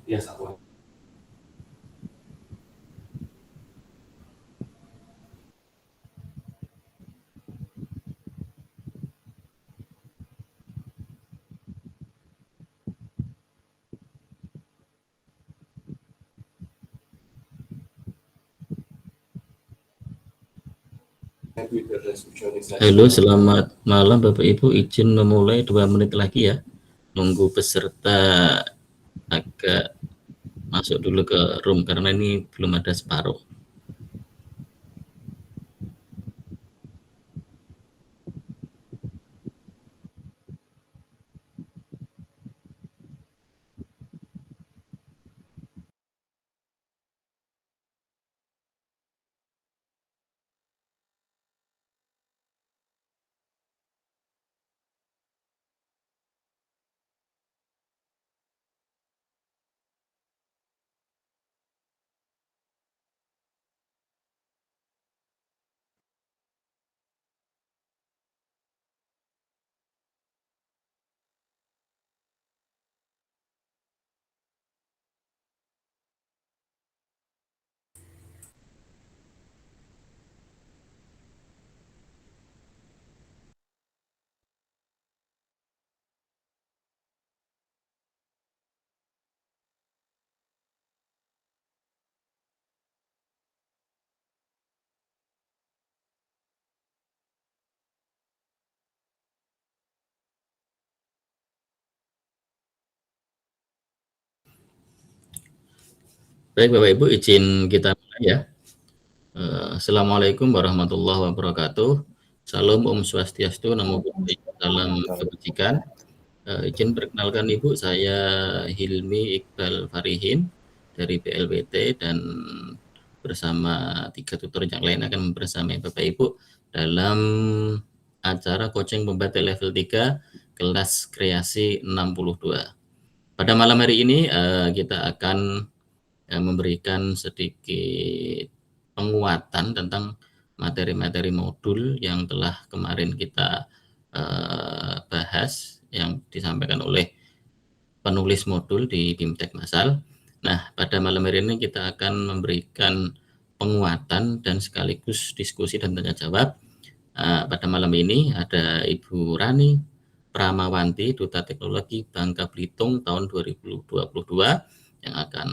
Halo, selamat malam Bapak Ibu. Izin memulai 2 menit lagi ya. Nunggu peserta agak masuk dulu ke room karena ini belum ada separuh. Baik Bapak Ibu, izin kita mulai ya. Assalamualaikum warahmatullahi wabarakatuh. Salam Om Swastiastu, Namo Buddhaya, salam kebajikan. Izin perkenalkan Ibu, saya Hilmi Iqbal Farihin dari PLBT dan bersama 3 tutor yang lain akan membersamai Bapak Ibu dalam acara coaching pembatik level 3 kelas kreasi 62. Pada malam hari ini kita akan memberikan sedikit penguatan tentang materi-materi modul yang telah kemarin kita bahas yang disampaikan oleh penulis modul di BIMTEK Masal. Nah, pada malam hari ini kita akan memberikan penguatan dan sekaligus diskusi dan tanya jawab. Pada malam ini ada Ibu Rani Pramawanti, Duta Teknologi Bangka Belitung tahun 2022 yang akan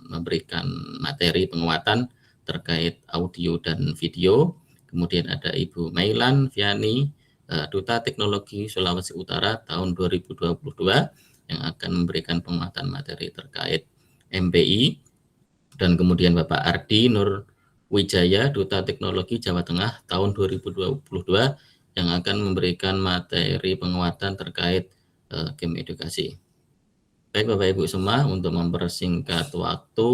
memberikan materi penguatan terkait audio dan video. Kemudian ada Ibu Mailan Viani, Duta Teknologi Sulawesi Utara tahun 2022 yang akan memberikan penguatan materi terkait MPI. Dan kemudian Bapak Ardi Nur Wijaya, Duta Teknologi Jawa Tengah tahun 2022 yang akan memberikan materi penguatan terkait game edukasi. Baik Bapak Ibu semua, untuk mempersingkat waktu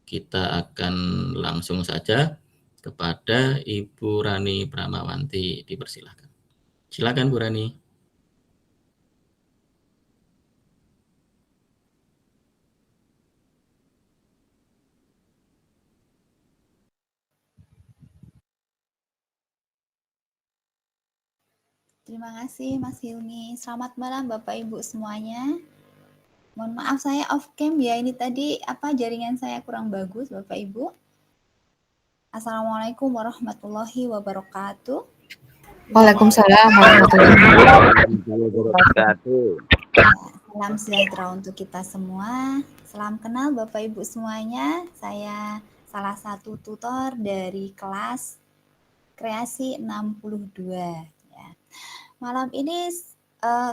kita akan langsung saja kepada Ibu Rani Pramawanti, dipersilakan. Silakan Bu Rani. Terima kasih Mas Hilmi. Selamat malam Bapak Ibu semuanya. Mohon maaf saya off cam ya, ini tadi jaringan saya kurang bagus Bapak Ibu. Assalamualaikum warahmatullahi wabarakatuh. Waalaikumsalam warahmatullahi wabarakatuh. Salam sejahtera untuk kita semua. Salam kenal Bapak Ibu semuanya. Saya salah satu tutor dari kelas kreasi 62. Malam ini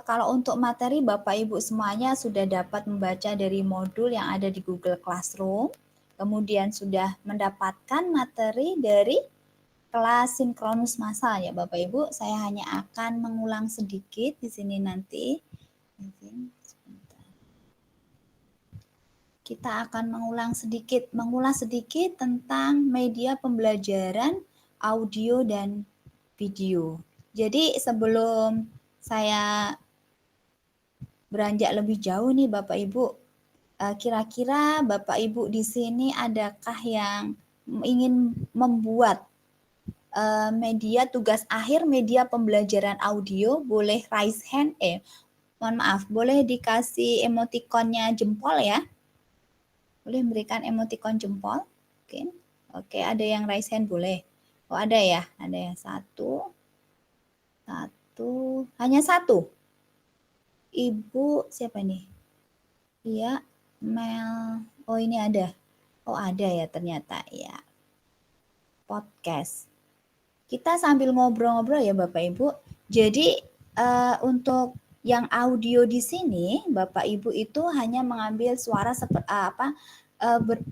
kalau untuk materi Bapak Ibu semuanya sudah dapat membaca dari modul yang ada di Google Classroom, kemudian sudah mendapatkan materi dari kelas sinkronus massal ya Bapak Ibu. Saya hanya akan mengulang sedikit di sini nanti. Kita akan mengulas sedikit tentang media pembelajaran audio dan video. Jadi sebelum saya beranjak lebih jauh nih Bapak Ibu, kira-kira Bapak Ibu di sini adakah yang ingin membuat media tugas akhir media pembelajaran audio? Boleh raise hand, mohon maaf, boleh dikasih emotikonnya jempol ya. Boleh memberikan emotikon jempol. Oke, ada yang raise hand boleh. Oh ada ya, ada yang satu, hanya satu. Ibu siapa nih? Iya, Mel. Oh ini ada. Oh ada ya ternyata ya. Podcast. Kita sambil ngobrol-ngobrol ya Bapak Ibu. Jadi untuk yang audio di sini Bapak Ibu itu hanya mengambil suara seperti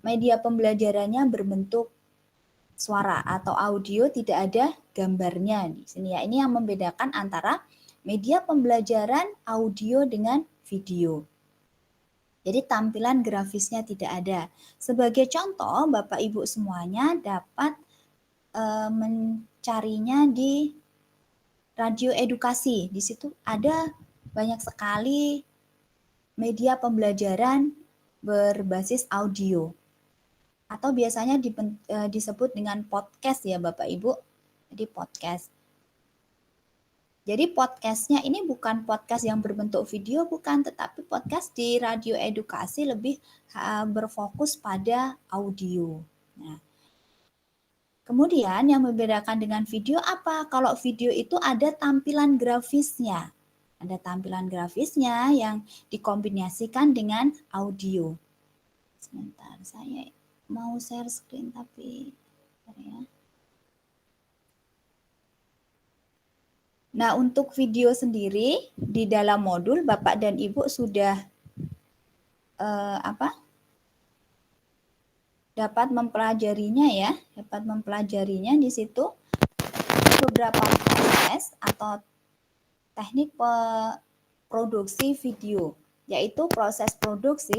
media pembelajarannya berbentuk suara atau audio, tidak ada gambarnya di sini ya. Ini yang membedakan antara media pembelajaran audio dengan video. Jadi tampilan grafisnya tidak ada. Sebagai contoh, Bapak Ibu semuanya dapat mencarinya di radio edukasi. Di situ ada banyak sekali media pembelajaran berbasis audio. Atau biasanya disebut dengan podcast ya Bapak Ibu. Jadi podcast. Jadi podcastnya ini bukan podcast yang berbentuk video, bukan. Tetapi podcast di radio edukasi lebih berfokus pada audio. Nah, kemudian yang membedakan dengan video apa? Kalau video itu ada tampilan grafisnya. Ada tampilan grafisnya yang dikombinasikan dengan audio. Sebentar, saya mau share screen tapi ya. Nah, untuk video sendiri di dalam modul Bapak dan Ibu sudah dapat mempelajarinya ya, dapat mempelajarinya di situ beberapa proses atau teknik produksi video, yaitu proses produksi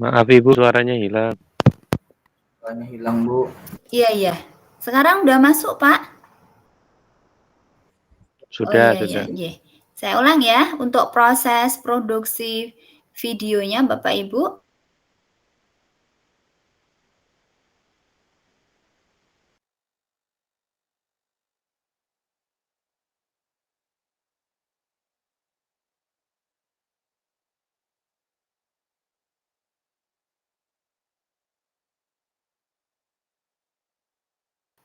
Maaf Ibu, suaranya hilang. Suaranya hilang, Bu. Iya. Sekarang udah masuk, Pak? Sudah, oh, sudah. Iya. Saya ulang ya, untuk proses produksi videonya Bapak Ibu.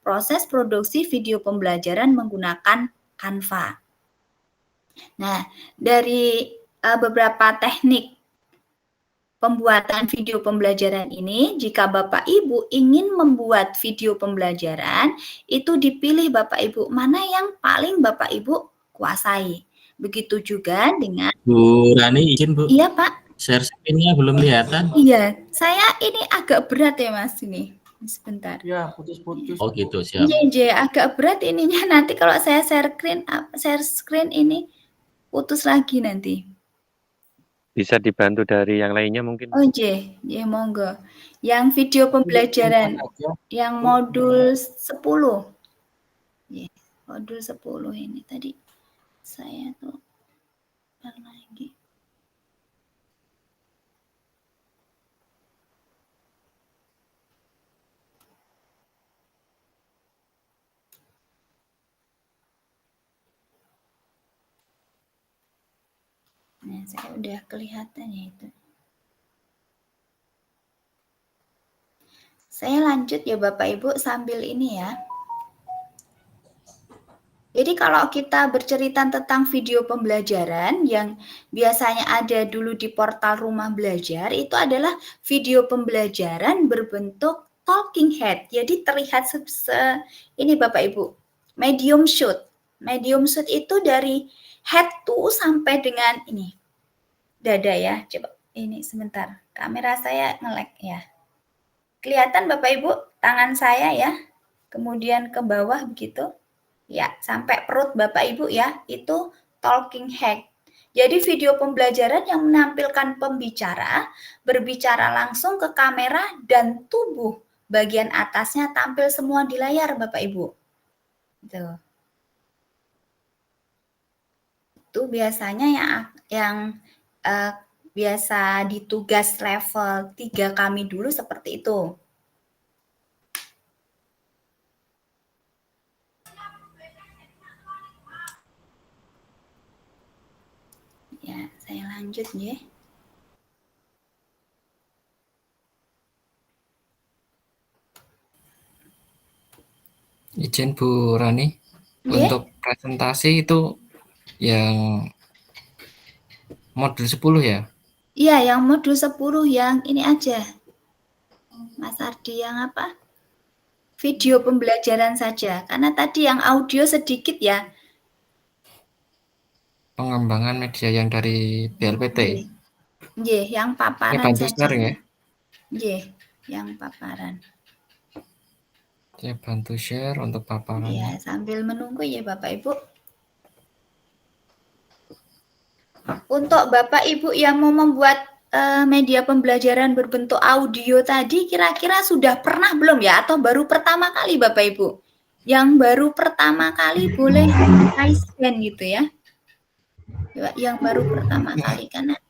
Proses produksi video pembelajaran menggunakan Canva. Nah, dari beberapa teknik pembuatan video pembelajaran ini, jika Bapak Ibu ingin membuat video pembelajaran, itu dipilih Bapak Ibu mana yang paling Bapak Ibu kuasai. Begitu juga dengan Bu Rani izin Bu. Iya Pak. Share screen-nya belum kelihatan. Iya, saya ini agak berat ya Mas ini. Sebentar. Ya, putus-putus. Oh gitu, siap. Iya, agak berat ininya, nanti kalau saya share screen ini putus lagi nanti. Bisa dibantu dari yang lainnya mungkin? Oh iya, monggo. Yang video pembelajaran yang modul 10. Modul 10 ini tadi saya tuh lagi. Nah, saya udah kelihatan ya itu. Saya lanjut ya Bapak Ibu sambil ini ya. Jadi kalau kita bercerita tentang video pembelajaran yang biasanya ada dulu di portal Rumah Belajar, itu adalah video pembelajaran berbentuk talking head. Jadi terlihat ini Bapak Ibu, medium shoot. Medium shoot itu dari head to sampai dengan ini. Dada ya, coba ini sebentar. Kamera saya nge-lag ya. Kelihatan Bapak Ibu, tangan saya ya. Kemudian ke bawah begitu. Ya, sampai perut Bapak Ibu ya, itu talking head. Jadi video pembelajaran yang menampilkan pembicara, berbicara langsung ke kamera dan tubuh bagian atasnya tampil semua di layar Bapak Ibu. Itu biasanya yang biasa di tugas level 3 kami dulu seperti itu. Ya, saya lanjut ya. Izin Bu Rani, untuk presentasi itu yang modul 10 ya? Iya, yang modul 10 yang ini aja. Mas Ardi yang apa? Video pembelajaran saja. Karena tadi yang audio sedikit ya. Pengembangan media yang dari BLPT. Iya, yang paparan bantu saja. share ya? Iya, yang paparan. Saya bantu share untuk paparan. Ya, sambil menunggu ya Bapak Ibu. Untuk Bapak Ibu yang mau membuat media pembelajaran berbentuk audio tadi, kira-kira sudah pernah belum ya? Atau baru pertama kali Bapak Ibu? Yang baru pertama kali boleh raise hand gitu ya. Yang baru pertama kali karena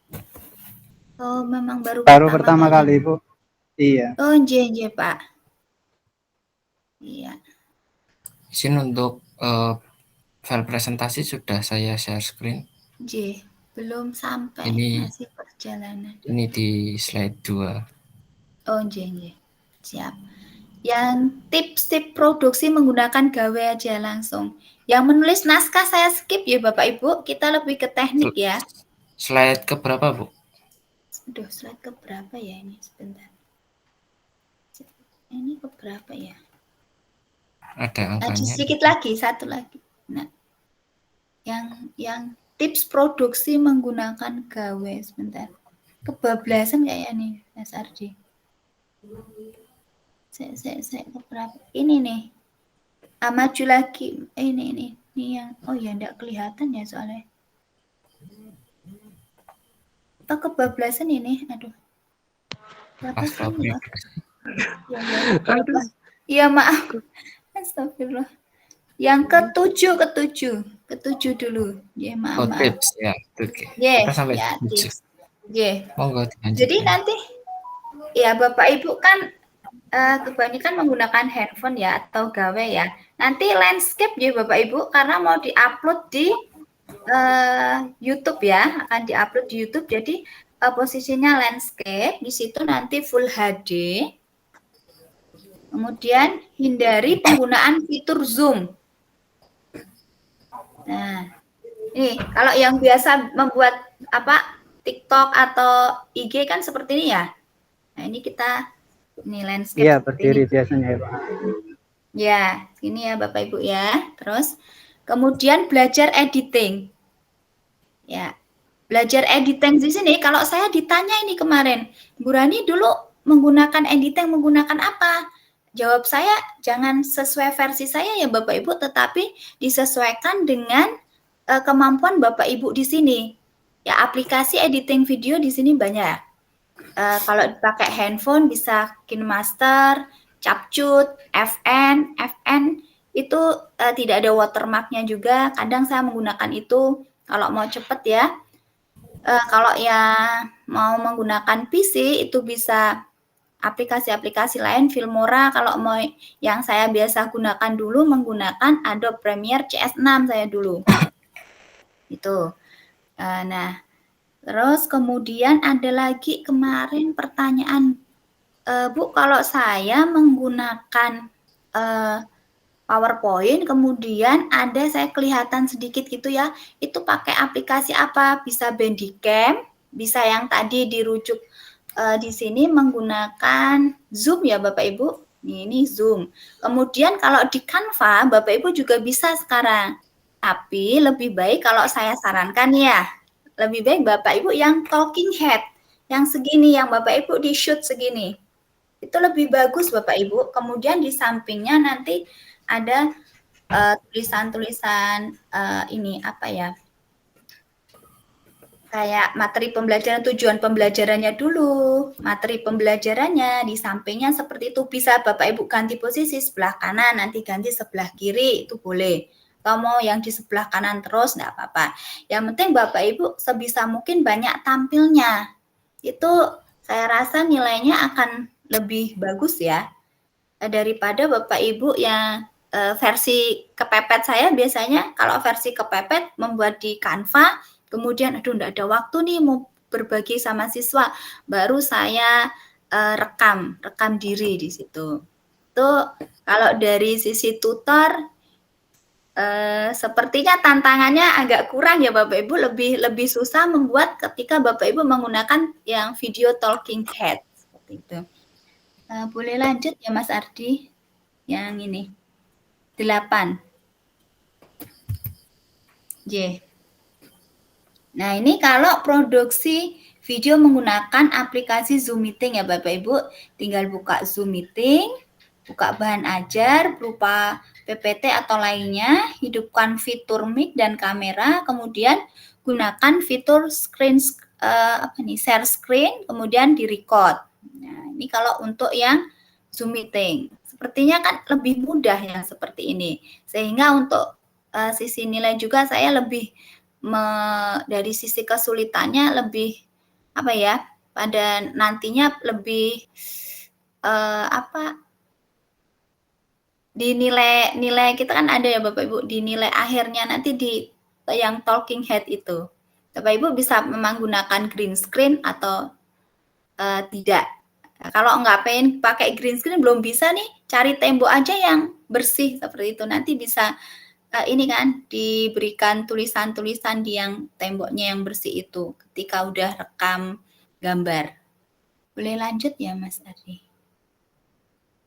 memang baru pertama kali Bu. Iya. Oh, iya Pak. Iya. Izin untuk file presentasi sudah saya share screen. J, belum sampai, masih perjalanan. Ini di slide 2. Oh, J. Siap. Yang tips-tips produksi menggunakan gawe aja langsung. Yang menulis naskah saya skip ya Bapak Ibu. Kita lebih ke teknik ya. Slide ke berapa Bu? Aduh, slide ke berapa ya ini? Sebentar. Ini ke berapa ya? Ada angkanya. Sedikit lagi, satu lagi. Nah, yang tips produksi menggunakan gawe sebentar. Kebablasan kayaknya nih, Mas Ardi. Saya keberapa? Ini nih. Maju lagi. Ini yang ya enggak kelihatan ya soalnya. Atau kebablasan ini, aduh. Astagfirullah. Iya, maaf. Astagfirullah. Yang ketujuh dulu. Ya, maaf. Tips ya. Oke. Kita sampai ya, tips. Monggo Jadi nanti ya Bapak Ibu kan kebanyakan menggunakan handphone ya atau gawe ya. Nanti landscape ya Bapak Ibu karena mau diupload di YouTube ya, akan diupload di YouTube. Jadi posisinya landscape, di situ nanti full HD. Kemudian hindari penggunaan fitur zoom. Nah, ini kalau yang biasa membuat TikTok atau IG kan seperti ini ya. Nah, ini kita landscape. Iya, berdiri biasanya ya Pak. Ya, ini ya Bapak Ibu ya. Terus kemudian belajar editing. Ya, belajar editing di sini. Kalau saya ditanya ini kemarin, Bu Rani dulu menggunakan editing menggunakan apa? Jawab saya, jangan sesuai versi saya ya Bapak Ibu, tetapi disesuaikan dengan kemampuan Bapak Ibu di sini. Ya, aplikasi editing video di sini banyak. Kalau dipakai handphone bisa KineMaster, CapCut, FN itu tidak ada watermarknya juga. Kadang saya menggunakan itu kalau mau cepet ya. Kalau yang mau menggunakan PC itu bisa aplikasi-aplikasi lain, Filmora. Kalau mau yang saya biasa gunakan dulu menggunakan Adobe Premiere CS6 saya dulu. Itu. Nah, terus kemudian ada lagi kemarin pertanyaan, Bu, kalau saya menggunakan PowerPoint, kemudian ada saya kelihatan sedikit gitu ya, itu pakai aplikasi apa? Bisa Bandicam, bisa yang tadi dirujuk di sini menggunakan Zoom ya Bapak Ibu. Ini Zoom. Kemudian kalau di Canva, Bapak Ibu juga bisa sekarang. Tapi lebih baik kalau saya sarankan ya, lebih baik Bapak Ibu yang talking head, yang segini, yang Bapak Ibu di shoot segini. Itu lebih bagus Bapak Ibu. Kemudian di sampingnya nanti ada tulisan-tulisan ini apa ya? Kayak materi pembelajaran, tujuan pembelajarannya dulu, materi pembelajarannya di sampingnya seperti itu. Bisa Bapak Ibu ganti posisi sebelah kanan, nanti ganti sebelah kiri, itu boleh. atau mau yang di sebelah kanan terus, nggak apa-apa. Yang penting Bapak Ibu sebisa mungkin banyak tampilnya. Itu saya rasa nilainya akan lebih bagus ya, daripada Bapak Ibu yang versi kepepet. Saya biasanya kalau versi kepepet membuat di Canva, kemudian aduh nggak ada waktu nih mau berbagi sama siswa, baru saya rekam diri di situ. Itu kalau dari sisi tutor sepertinya tantangannya agak kurang ya Bapak Ibu, lebih susah membuat ketika Bapak Ibu menggunakan yang video talking head seperti itu. Boleh lanjut ya Mas Ardi, yang ini 8. J. Nah ini kalau produksi video menggunakan aplikasi Zoom Meeting ya Bapak Ibu, tinggal buka Zoom Meeting, buka bahan ajar berupa PPT atau lainnya, hidupkan fitur mic dan kamera, kemudian gunakan fitur share screen, kemudian di-record. Nah, ini kalau untuk yang Zoom Meeting. Sepertinya kan lebih mudah yang seperti ini. Sehingga untuk sisi nilai juga saya lebih dari sisi kesulitannya lebih apa ya? Pada nantinya lebih di nilai kita kan ada ya Bapak Ibu, di nilai akhirnya nanti di yang talking head itu Bapak Ibu bisa memang gunakan green screen atau tidak. Nah, kalau nggak pengen pakai green screen belum bisa nih, cari tembok aja yang bersih seperti itu, nanti bisa ini kan diberikan tulisan-tulisan di yang temboknya yang bersih itu ketika udah rekam gambar. Boleh lanjut ya Mas Ardi.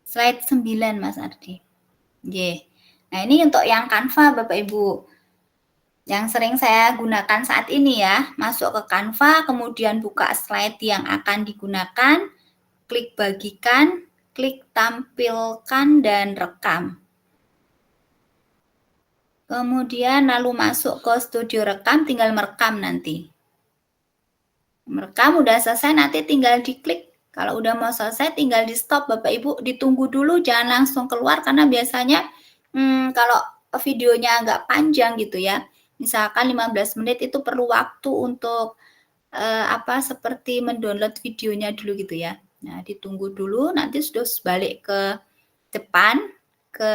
Slide 9 Mas Ardi. Nah ini untuk yang Canva Bapak Ibu. Yang sering saya gunakan saat ini ya. Masuk ke Canva, kemudian buka slide yang akan digunakan. Klik bagikan, klik tampilkan dan rekam. Kemudian lalu masuk ke studio rekam, tinggal merekam nanti. Merekam udah selesai, nanti tinggal diklik. Kalau udah mau selesai tinggal di stop Bapak Ibu, ditunggu dulu, jangan langsung keluar karena biasanya kalau videonya agak panjang gitu ya, misalkan 15 menit itu perlu waktu untuk seperti mendownload videonya dulu gitu ya. Nah, ditunggu dulu, nanti sudah balik ke depan, ke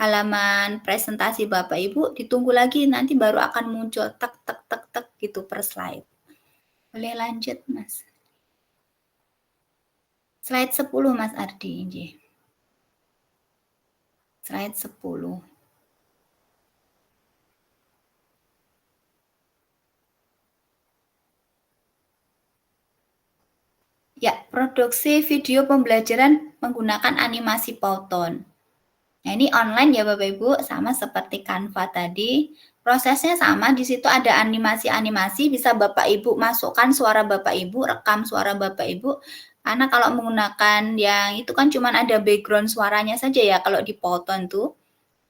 halaman presentasi Bapak Ibu, ditunggu lagi nanti baru akan muncul tek tek tek tek gitu per slide. Boleh lanjut Mas. Slide 10 Mas Ardi. Slide 10. Ya, produksi video pembelajaran menggunakan animasi Powtoon. Nah, ini online ya Bapak Ibu, sama seperti Canva tadi. Prosesnya sama, di situ ada animasi-animasi, bisa Bapak Ibu masukkan suara Bapak Ibu, rekam suara Bapak Ibu. Karena kalau menggunakan yang itu kan cuma ada background suaranya saja ya kalau di Powtoon tuh.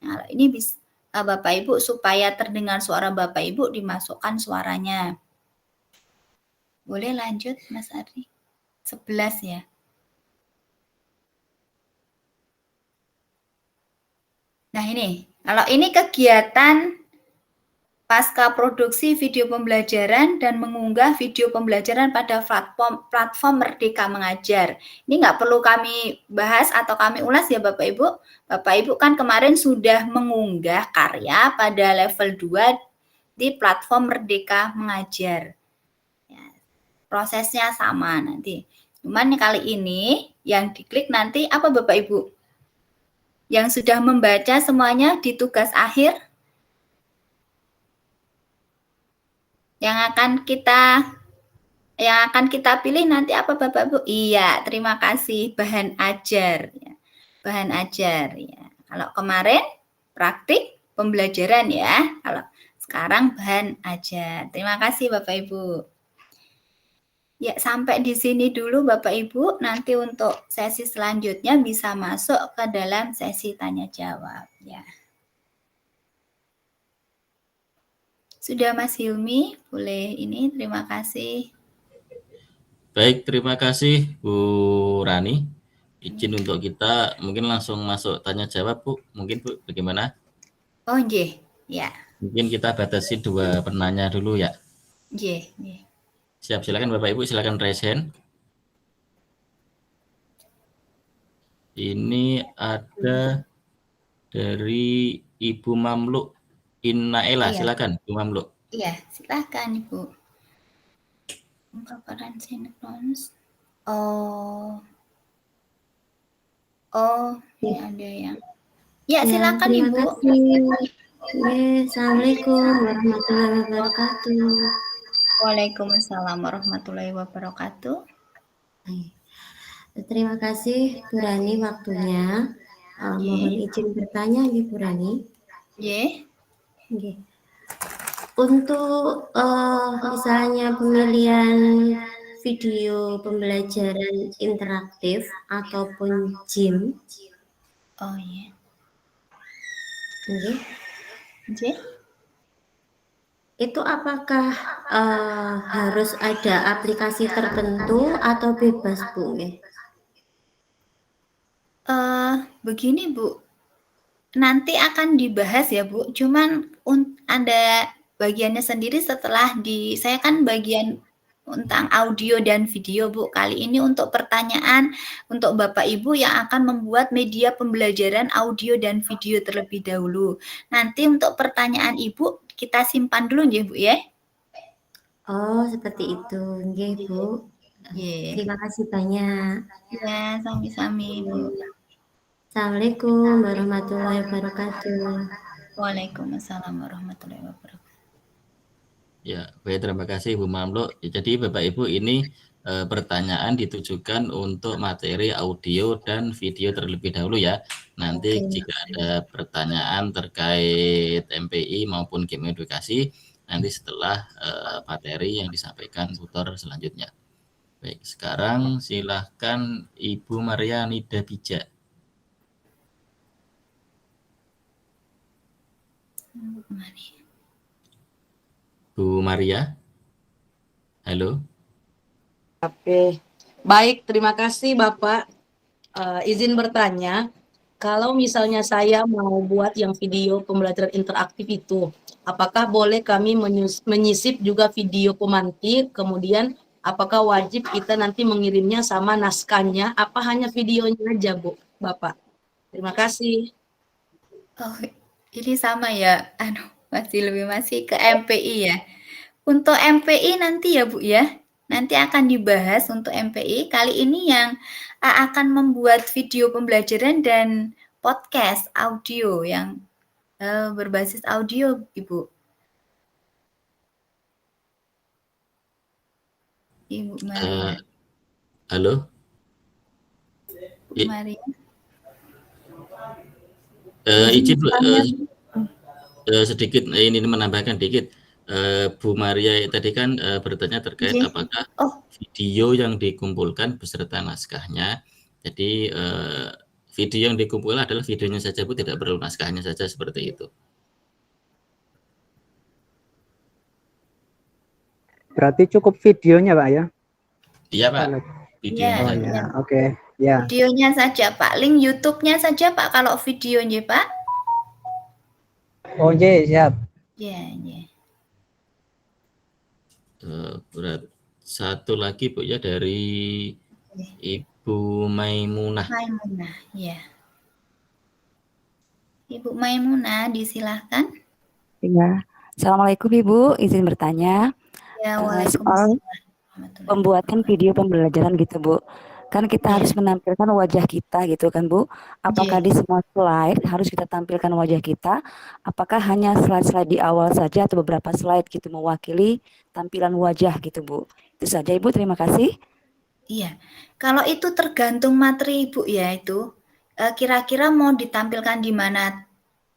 Nah, ini bisa Bapak Ibu supaya terdengar suara Bapak Ibu dimasukkan suaranya. Boleh lanjut Mas Ardi? 11 ya. Nah ini, kalau ini kegiatan pasca produksi video pembelajaran dan mengunggah video pembelajaran pada platform Merdeka Mengajar. Ini nggak perlu kami bahas atau kami ulas ya Bapak Ibu. Bapak Ibu kan kemarin sudah mengunggah karya pada level 2 di platform Merdeka Mengajar. Ya, prosesnya sama nanti. Cuman kali ini yang diklik nanti apa Bapak Ibu? Yang sudah membaca semuanya di tugas akhir, yang akan kita pilih nanti apa Bapak Ibu? Iya, terima kasih, bahan ajar. Bahan ajar ya. Kalau kemarin praktik pembelajaran ya. Kalau sekarang bahan ajar. Terima kasih Bapak Ibu. Ya, sampai di sini dulu Bapak Ibu. Nanti untuk sesi selanjutnya bisa masuk ke dalam sesi tanya jawab ya. Sudah Mas Hilmi, boleh ini, terima kasih. Baik, terima kasih Bu Rani. Izin untuk kita mungkin langsung masuk tanya jawab Bu. Mungkin Bu, bagaimana? Oh, nggih. Ya. Mungkin kita batasi 2 penanya dulu ya. Nggih, nggih. Siap, silakan Bapak Ibu, silakan raise hand. Ini ada dari Ibu Mamluk Innaela, Iya. silakan Ibu Mamluk. Iya, silakan Ibu. Pemaparan sinkron. Oh. Oh, ini ada yang. Ya, silakan terima Ibu. kasih. Assalamualaikum warahmatullahi wabarakatuh. Waalaikumsalam warahmatullahi wabarakatuh. Terima kasih Bu Rani waktunya. Mohon izin bertanya nih Bu Rani. Nggih. Nggih. Untuk misalnya pemilihan video pembelajaran interaktif ataupun JIM. Oh iya. Nggih. Nggih. Itu apakah harus ada aplikasi tertentu atau bebas Bu? Nggih. Begini Bu, nanti akan dibahas ya Bu, cuman ada bagiannya sendiri setelah saya kan bagian tentang audio dan video Bu. Kali ini untuk pertanyaan untuk Bapak Ibu yang akan membuat media pembelajaran audio dan video terlebih dahulu. Nanti untuk pertanyaan Ibu kita simpan dulu ya Bu ya. Oh, seperti itu. Nggih Bu. Terima kasih banyak. Ya, sami-sami Bu. Assalamualaikum warahmatullahi wabarakatuh. Waalaikumsalam warahmatullahi wabarakatuh. Ya, baik, terima kasih Bu Mamluk. Jadi Bapak Ibu ini pertanyaan ditujukan untuk materi audio dan video terlebih dahulu ya. Nanti jika ada pertanyaan terkait MPI maupun game edukasi, nanti setelah materi yang disampaikan tutor selanjutnya. Baik, sekarang silahkan Ibu Maria Nida Bija. Bu Maria, halo. Oke, baik, terima kasih Bapak. Izin bertanya, kalau misalnya saya mau buat yang video pembelajaran interaktif itu, apakah boleh kami menyisip juga video pemantik, kemudian apakah wajib kita nanti mengirimnya sama naskahnya, apa hanya videonya aja Bu, Bapak? Terima kasih. Oh, ini sama ya, masih ke MPI ya. Untuk MPI nanti ya Bu ya, nanti akan dibahas untuk MPI. Kali ini yang akan membuat video pembelajaran dan podcast audio yang berbasis audio Ibu. Ibu Maria. Halo. Bu Maria. Izin sedikit ini menambahkan dikit. Bu Maria tadi kan bertanya terkait apakah video yang dikumpulkan beserta naskahnya. Jadi video yang dikumpulkan adalah videonya saja Bu, tidak perlu naskahnya saja seperti itu. Berarti cukup videonya Pak ya? Iya Pak. Videonya saja. Ya, oke. Ya. Videonya saja Pak, link YouTube-nya saja Pak kalau videonya Pak. Oh iya, siap. Iya, iya. Satu lagi Bu ya dari Ibu Maimunah. Maimunah, ya. Ibu Maimunah, disilahkan. Ya, Assalamualaikum Ibu, izin bertanya. Ya, soal pembuatan video pembelajaran gitu Bu. Kan kita harus menampilkan wajah kita gitu kan Bu. Apakah di semua slide harus kita tampilkan wajah kita? Apakah hanya slide-slide di awal saja atau beberapa slide gitu mewakili tampilan wajah gitu Bu? Itu saja Ibu, terima kasih. Iya, kalau itu tergantung materi Ibu ya itu. Kira-kira mau ditampilkan di mana?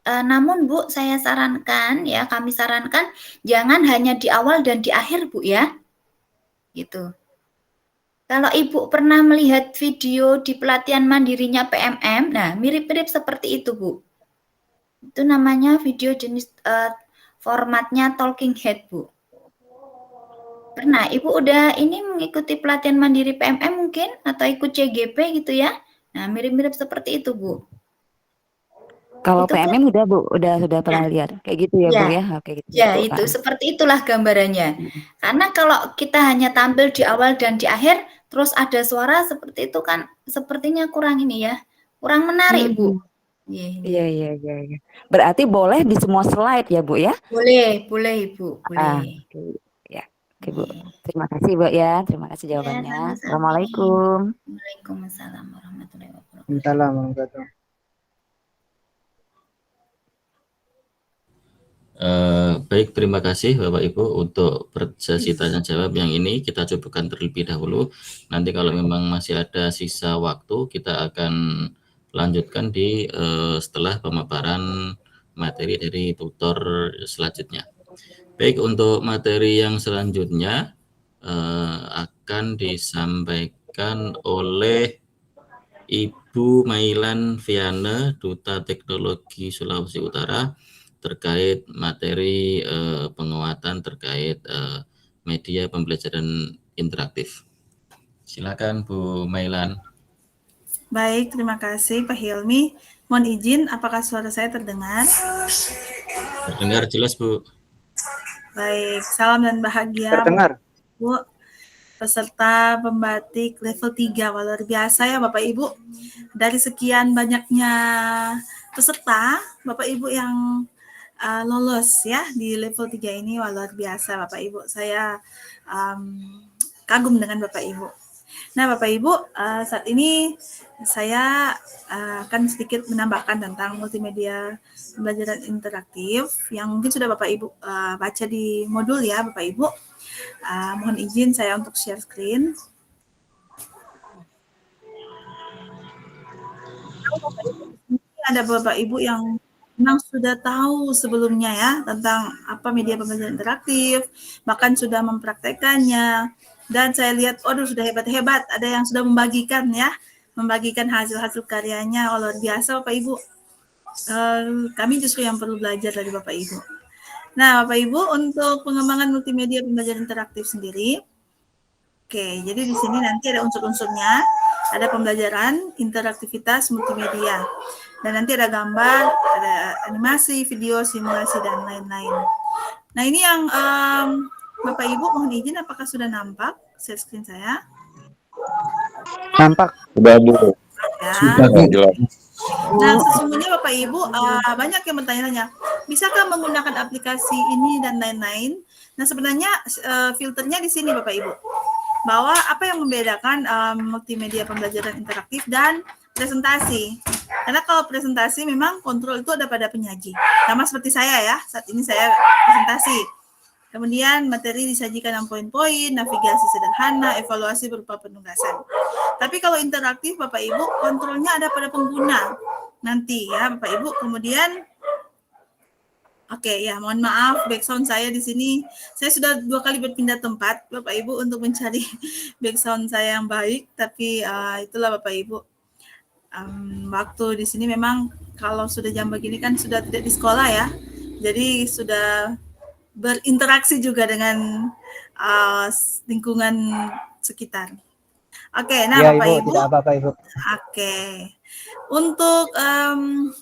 Namun Bu, saya sarankan ya, kami sarankan jangan hanya di awal dan di akhir Bu ya. Gitu. Kalau Ibu pernah melihat video di pelatihan mandirinya PMM, nah mirip-mirip seperti itu Bu. Itu namanya video jenis formatnya talking head Bu. Pernah Ibu udah ini mengikuti pelatihan mandiri PMM mungkin atau ikut CGP gitu ya? Nah mirip-mirip seperti itu Bu. Kalau Itu kan PMM udah Bu, sudah pernah lihat. Kayak gitu ya Bu ya, ya, kayak gitu ya Bu. itu seperti itulah gambarannya. Karena kalau kita hanya tampil di awal dan di akhir, terus ada suara seperti itu kan sepertinya kurang ini ya, kurang menarik Bu. Iya. Berarti boleh di semua slide ya Bu ya? Boleh Ibu, Ah, boleh. oke. Ya, oke Bu. Terima kasih Bu ya, terima kasih Ya, jawabannya. sama-sama. Assalamualaikum. Waalaikumsalam warahmatullahi wabarakatuh. Waalaikumsalam warahmatullahi wabarakatuh. Baik, terima kasih Bapak Ibu untuk sesi tanya jawab yang ini kita cukupkan terlebih dahulu. Nanti kalau memang masih ada sisa waktu, kita akan lanjutkan di setelah pemaparan materi dari tutor selanjutnya. Baik, untuk materi yang selanjutnya akan disampaikan oleh Ibu Mailan Viana, Duta Teknologi Sulawesi Utara, terkait materi penguatan terkait media pembelajaran interaktif. Silakan Bu Mailan. Baik, terima kasih Pak Hilmi. Mohon izin, apakah suara saya terdengar? Terdengar jelas Bu. Baik, salam dan bahagia Terdengar. Bu, peserta pembatik level 3. Wah, luar biasa ya Bapak Ibu. Dari sekian banyaknya peserta, Bapak Ibu yang lolos ya di level 3 ini, wah luar biasa Bapak Ibu. Saya kagum dengan Bapak Ibu. Nah Bapak Ibu, saat ini saya akan sedikit menambahkan tentang multimedia pembelajaran interaktif yang mungkin sudah Bapak Ibu baca di modul ya Bapak Ibu. Mohon izin saya untuk share screen. Ada Bapak Ibu yang memang sudah tahu sebelumnya ya tentang apa media pembelajaran interaktif, bahkan sudah mempraktekannya. Dan saya lihat, waduh sudah hebat-hebat, ada yang sudah membagikan ya, membagikan hasil-hasil karyanya, luar biasa Bapak Ibu. Kami justru yang perlu belajar dari Bapak Ibu. Nah Bapak Ibu, untuk pengembangan multimedia pembelajaran interaktif sendiri, oke, jadi di sini nanti ada unsur-unsurnya, ada pembelajaran, interaktivitas, multimedia. Dan nanti ada gambar, ada animasi, video, simulasi, dan lain-lain. Nah ini yang Bapak Ibu mohon izin apakah sudah nampak share screen saya? Nampak. Sudah Bu. Ya. Sudah jelas. Nah sesungguhnya Bapak Ibu banyak yang bertanya-tanya, bisakah menggunakan aplikasi ini dan lain-lain? Nah sebenarnya filternya di sini Bapak Ibu, bahwa apa yang membedakan multimedia pembelajaran interaktif dan presentasi. Karena kalau presentasi memang kontrol itu ada pada penyaji. Sama seperti saya ya, saat ini saya presentasi. Kemudian materi disajikan dengan poin-poin, navigasi sederhana, evaluasi berupa penugasan. Tapi kalau interaktif Bapak Ibu, kontrolnya ada pada pengguna. Nanti ya Bapak Ibu, kemudian oke ya, mohon maaf background saya di sini. Saya sudah 2 kali berpindah tempat Bapak Ibu untuk mencari background saya yang baik, tapi itulah Bapak Ibu. Waktu di sini memang kalau sudah jam begini kan sudah tidak di sekolah ya. Jadi sudah berinteraksi juga dengan lingkungan sekitar. Oke, nah Ya, Bapak Ibu, Ibu. tidak apa-apa Ibu. Oke. Untuk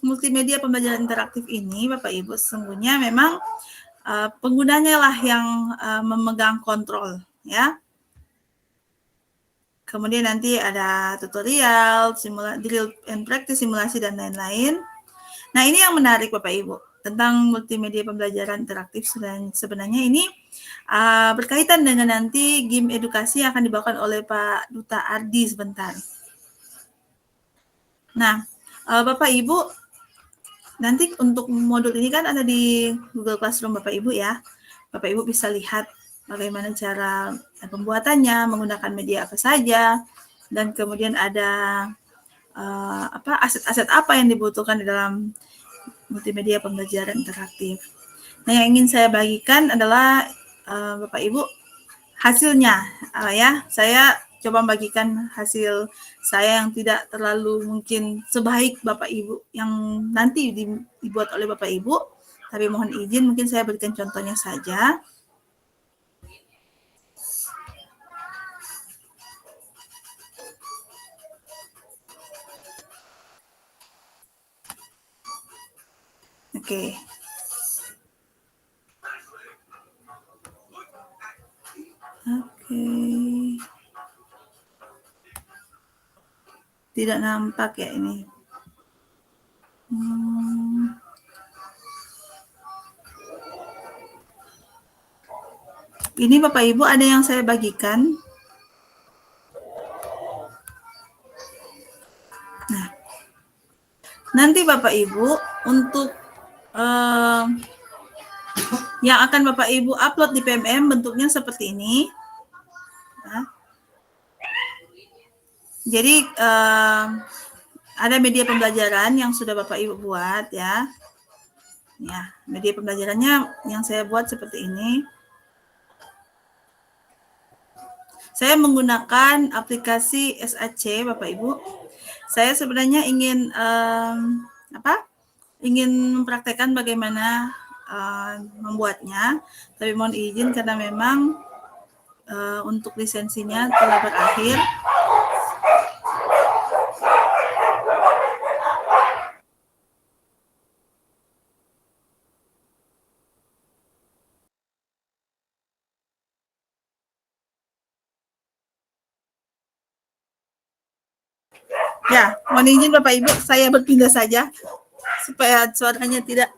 multimedia pembelajaran interaktif ini Bapak Ibu sesungguhnya memang penggunanya lah yang memegang kontrol ya. Kemudian nanti ada tutorial, drill and practice, simulasi dan lain-lain. Nah, ini yang menarik Bapak Ibu tentang multimedia pembelajaran interaktif sebenarnya ini berkaitan dengan nanti game edukasi yang akan dibawakan oleh Pak Duta Ardi sebentar. Nah, Bapak Ibu, nanti untuk modul ini kan ada di Google Classroom Bapak Ibu ya. Bapak Ibu bisa lihat bagaimana cara pembuatannya, menggunakan media apa saja, dan kemudian ada aset-aset apa yang dibutuhkan di dalam multimedia pembelajaran interaktif. Nah, yang ingin saya bagikan adalah Bapak Ibu hasilnya ya. Saya coba bagikan hasil saya yang tidak terlalu mungkin sebaik Bapak Ibu yang nanti dibuat oleh Bapak Ibu, tapi mohon izin mungkin saya berikan contohnya saja. Oke. Oke. Tidak nampak ya ini. Ini Bapak Ibu ada yang saya bagikan. Nah, nanti Bapak Ibu untuk yang akan Bapak Ibu upload di PMM bentuknya seperti ini. Nah, jadi ada media pembelajaran yang sudah Bapak Ibu buat ya. Ya, media pembelajarannya yang saya buat seperti ini. Saya menggunakan aplikasi SAC, Bapak Ibu. Saya sebenarnya ingin ingin mempraktekkan bagaimana membuatnya, tapi mohon izin karena memang untuk lisensinya telah berakhir. Ya, mohon izin Bapak Ibu, saya berpindah saja supaya suaranya tidak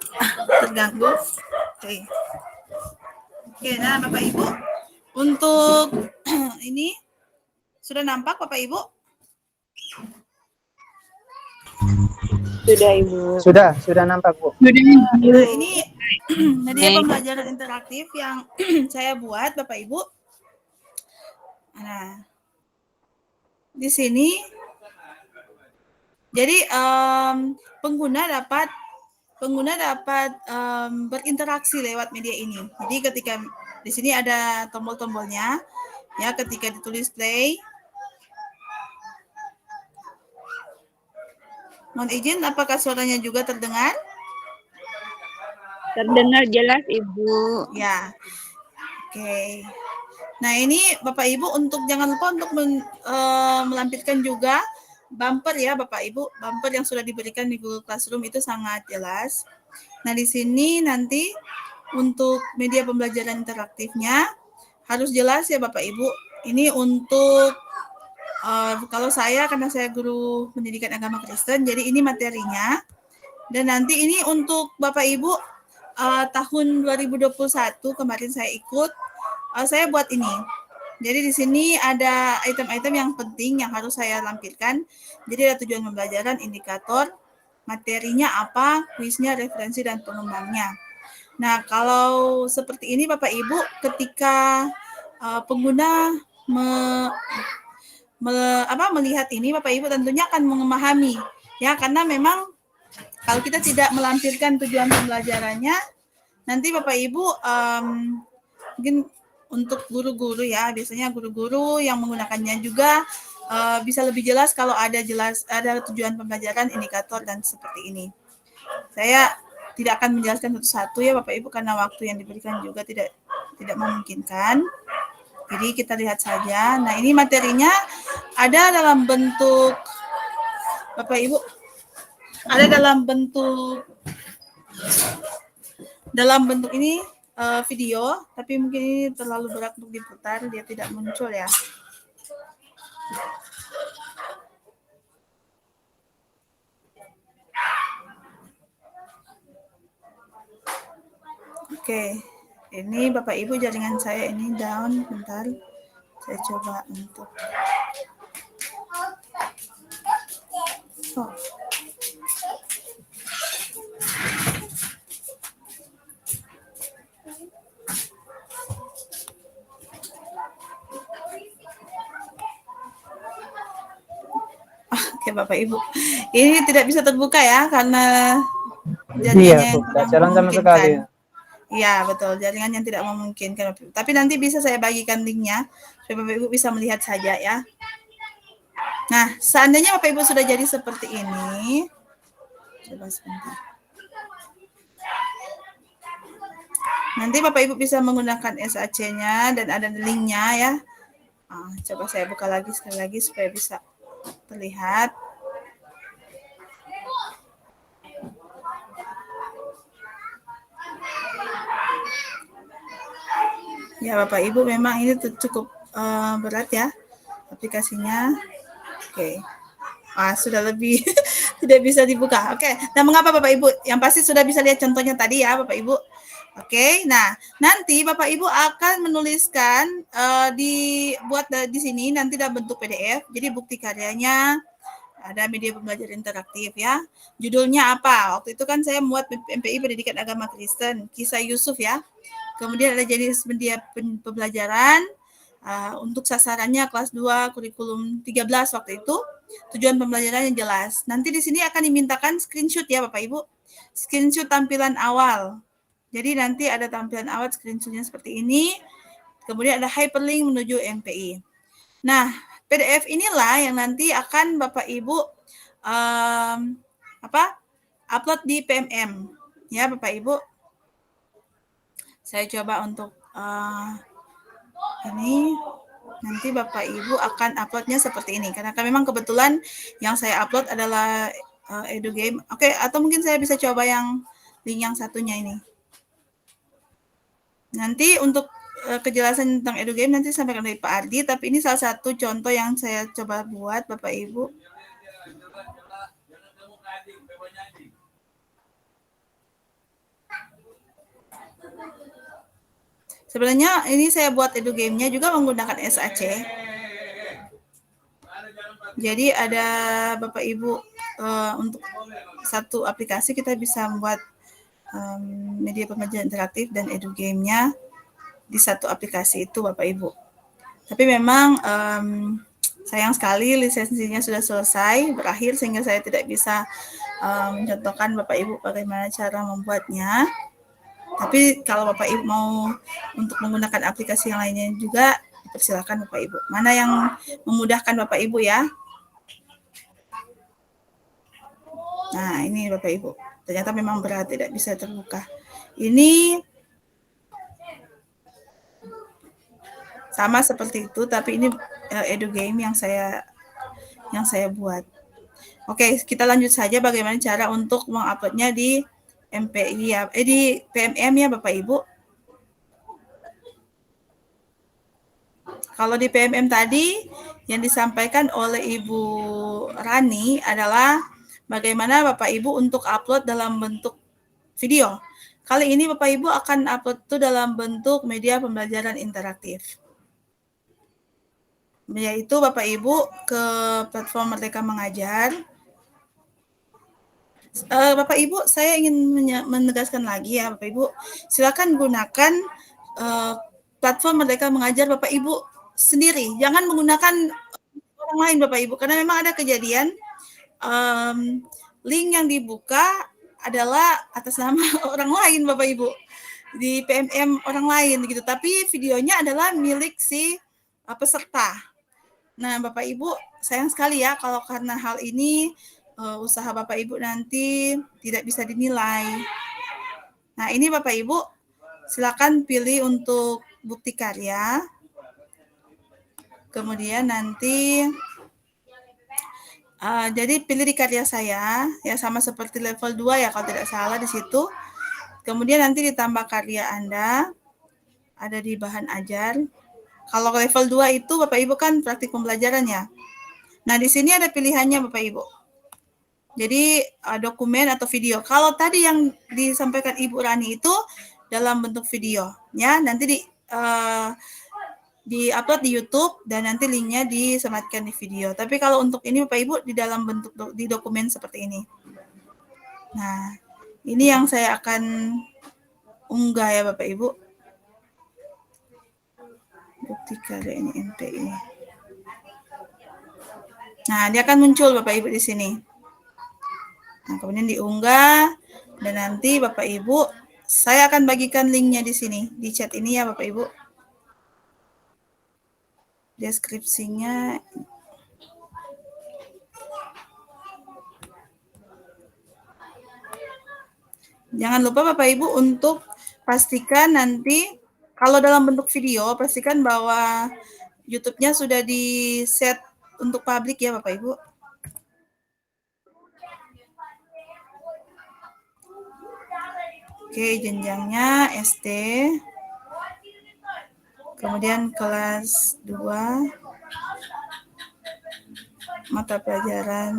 terganggu. Oke. Oke, nah Bapak Ibu, untuk ini sudah nampak Bapak Ibu? Sudah Ibu. Sudah nampak Bu. Nah, ini media pembelajaran interaktif yang saya buat Bapak Ibu. Nah, di sini jadi pengguna dapat berinteraksi lewat media ini. Jadi ketika di sini ada tombol-tombolnya, ya ketika ditulis play. Mohon izin, apakah suaranya juga terdengar? Terdengar jelas Ibu. Ya, oke. Nah ini Bapak Ibu jangan lupa untuk melampirkan juga bumper ya Bapak Ibu, bumper yang sudah diberikan di Google Classroom itu sangat jelas. Nah di sini nanti untuk media pembelajaran interaktifnya harus jelas ya Bapak Ibu. Ini untuk kalau saya karena saya guru pendidikan agama Kristen, jadi ini materinya. Dan nanti ini untuk Bapak Ibu tahun 2021 kemarin saya ikut, saya buat ini. Jadi di sini ada item-item yang penting yang harus saya lampirkan. Jadi ada tujuan pembelajaran, indikator, materinya apa, kuisnya, referensi, dan pengembangnya. Nah, kalau seperti ini Bapak Ibu, ketika pengguna melihat ini, Bapak Ibu tentunya akan memahami. Ya, karena memang kalau kita tidak melampirkan tujuan pembelajarannya, nanti Bapak Ibu mungkin untuk guru-guru ya, biasanya guru-guru yang menggunakannya juga bisa lebih jelas kalau ada tujuan pembelajaran, indikator, dan seperti ini. Saya tidak akan menjelaskan satu-satu ya Bapak Ibu karena waktu yang diberikan juga tidak memungkinkan. Jadi kita lihat saja. Nah ini materinya ada dalam bentuk Bapak Ibu, ada dalam bentuk ini video, tapi mungkin ini terlalu berat untuk diputar, dia tidak muncul ya. Oke, ini Bapak Ibu jaringan saya ini down, bentar. Saya coba untuk Oke Bapak Ibu, ini tidak bisa terbuka ya karena jaringannya tidak jalan sama sekali. Iya betul, jaringan yang tidak memungkinkan. Tapi nanti bisa saya bagikan linknya supaya Bapak Ibu bisa melihat saja ya. Nah, seandainya Bapak Ibu sudah jadi seperti ini, coba sebentar. Nanti Bapak Ibu bisa menggunakan SAC-nya dan ada linknya ya. Coba saya buka lagi sekali lagi supaya bisa terlihat. Ya Bapak Ibu, memang ini cukup berat ya aplikasinya. Oke. Sudah lebih tidak bisa dibuka. Oke. Nah, mengapa Bapak Ibu? Yang pasti sudah bisa lihat contohnya tadi ya Bapak Ibu. Oke. Nah, nanti Bapak Ibu akan menuliskan dibuat di sini nanti dalam bentuk PDF. Jadi bukti karyanya ada media pembelajaran interaktif ya. Judulnya apa? Waktu itu kan saya membuat MPI Pendidikan Agama Kristen, Kisah Yusuf ya. Kemudian ada jenis media pembelajaran untuk sasarannya kelas 2 kurikulum 13 waktu itu. Tujuan pembelajaran yang jelas. Nanti di sini akan dimintakan screenshot ya Bapak Ibu. Screenshot tampilan awal. Jadi nanti ada tampilan awal screenshotnya seperti ini. Kemudian ada hyperlink menuju MPI. Nah, PDF inilah yang nanti akan Bapak Ibu upload di PMM ya Bapak Ibu. Saya coba untuk ini nanti Bapak Ibu akan uploadnya seperti ini karena memang kebetulan yang saya upload adalah EduGame. Oke, atau mungkin saya bisa coba yang link yang satunya ini. Nanti untuk kejelasan tentang EduGame nanti sampaikan dari Pak Ardi, tapi ini salah satu contoh yang saya coba buat Bapak Ibu. Sebenarnya ini saya buat EduGame-nya juga menggunakan SAC. Jadi ada Bapak Ibu untuk satu aplikasi kita bisa membuat media pembelajaran interaktif dan EduGame-nya di satu aplikasi itu Bapak Ibu. Tapi memang sayang sekali lisensinya sudah selesai, berakhir sehingga saya tidak bisa mencontohkan Bapak Ibu bagaimana cara membuatnya. Tapi kalau Bapak Ibu mau untuk menggunakan aplikasi yang lainnya juga, persilakan Bapak Ibu. Mana yang memudahkan Bapak Ibu ya. Nah, ini Bapak Ibu. Ternyata memang berat, tidak bisa terbuka. Ini sama seperti itu, tapi ini EduGame yang saya buat. Oke, kita lanjut saja bagaimana cara untuk menguploadnya di MPI ya, di PMM ya Bapak Ibu. Kalau di PMM tadi yang disampaikan oleh Ibu Rani adalah bagaimana Bapak Ibu untuk upload dalam bentuk video. Kali ini Bapak Ibu akan upload itu dalam bentuk media pembelajaran interaktif. Yaitu Bapak Ibu ke platform Merdeka Mengajar. Bapak Ibu, saya ingin menegaskan lagi ya Bapak Ibu, silakan gunakan platform Merdeka Mengajar Bapak Ibu sendiri, jangan menggunakan orang lain Bapak Ibu, karena memang ada kejadian link yang dibuka adalah atas nama orang lain Bapak Ibu, di PMM orang lain gitu, tapi videonya adalah milik si peserta. Nah Bapak Ibu, sayang sekali ya kalau karena hal ini usaha Bapak Ibu nanti tidak bisa dinilai. Nah, ini Bapak Ibu silakan pilih untuk bukti karya. Kemudian nanti jadi pilih di karya saya ya sama seperti level 2 ya kalau tidak salah di situ. Kemudian nanti ditambah karya Anda ada di bahan ajar. Kalau level 2 itu Bapak Ibu kan praktik pembelajaran ya. Nah, di sini ada pilihannya Bapak Ibu. Jadi dokumen atau video. Kalau tadi yang disampaikan Ibu Rani itu dalam bentuk video, ya nanti di-upload di YouTube dan nanti linknya disematkan di video. Tapi kalau untuk ini Bapak Ibu di dalam bentuk di dokumen seperti ini. Nah, ini yang saya akan unggah ya Bapak Ibu. Bukti karya ini MPI. Nah, dia akan muncul Bapak Ibu di sini. Nah, kemudian diunggah dan nanti Bapak Ibu saya akan bagikan linknya di sini di chat ini ya Bapak Ibu. Deskripsinya jangan lupa Bapak Ibu untuk pastikan nanti kalau dalam bentuk video pastikan bahwa YouTube-nya sudah di set untuk publik ya Bapak Ibu. Oke, jenjangnya SD. Kemudian kelas 2 mata pelajaran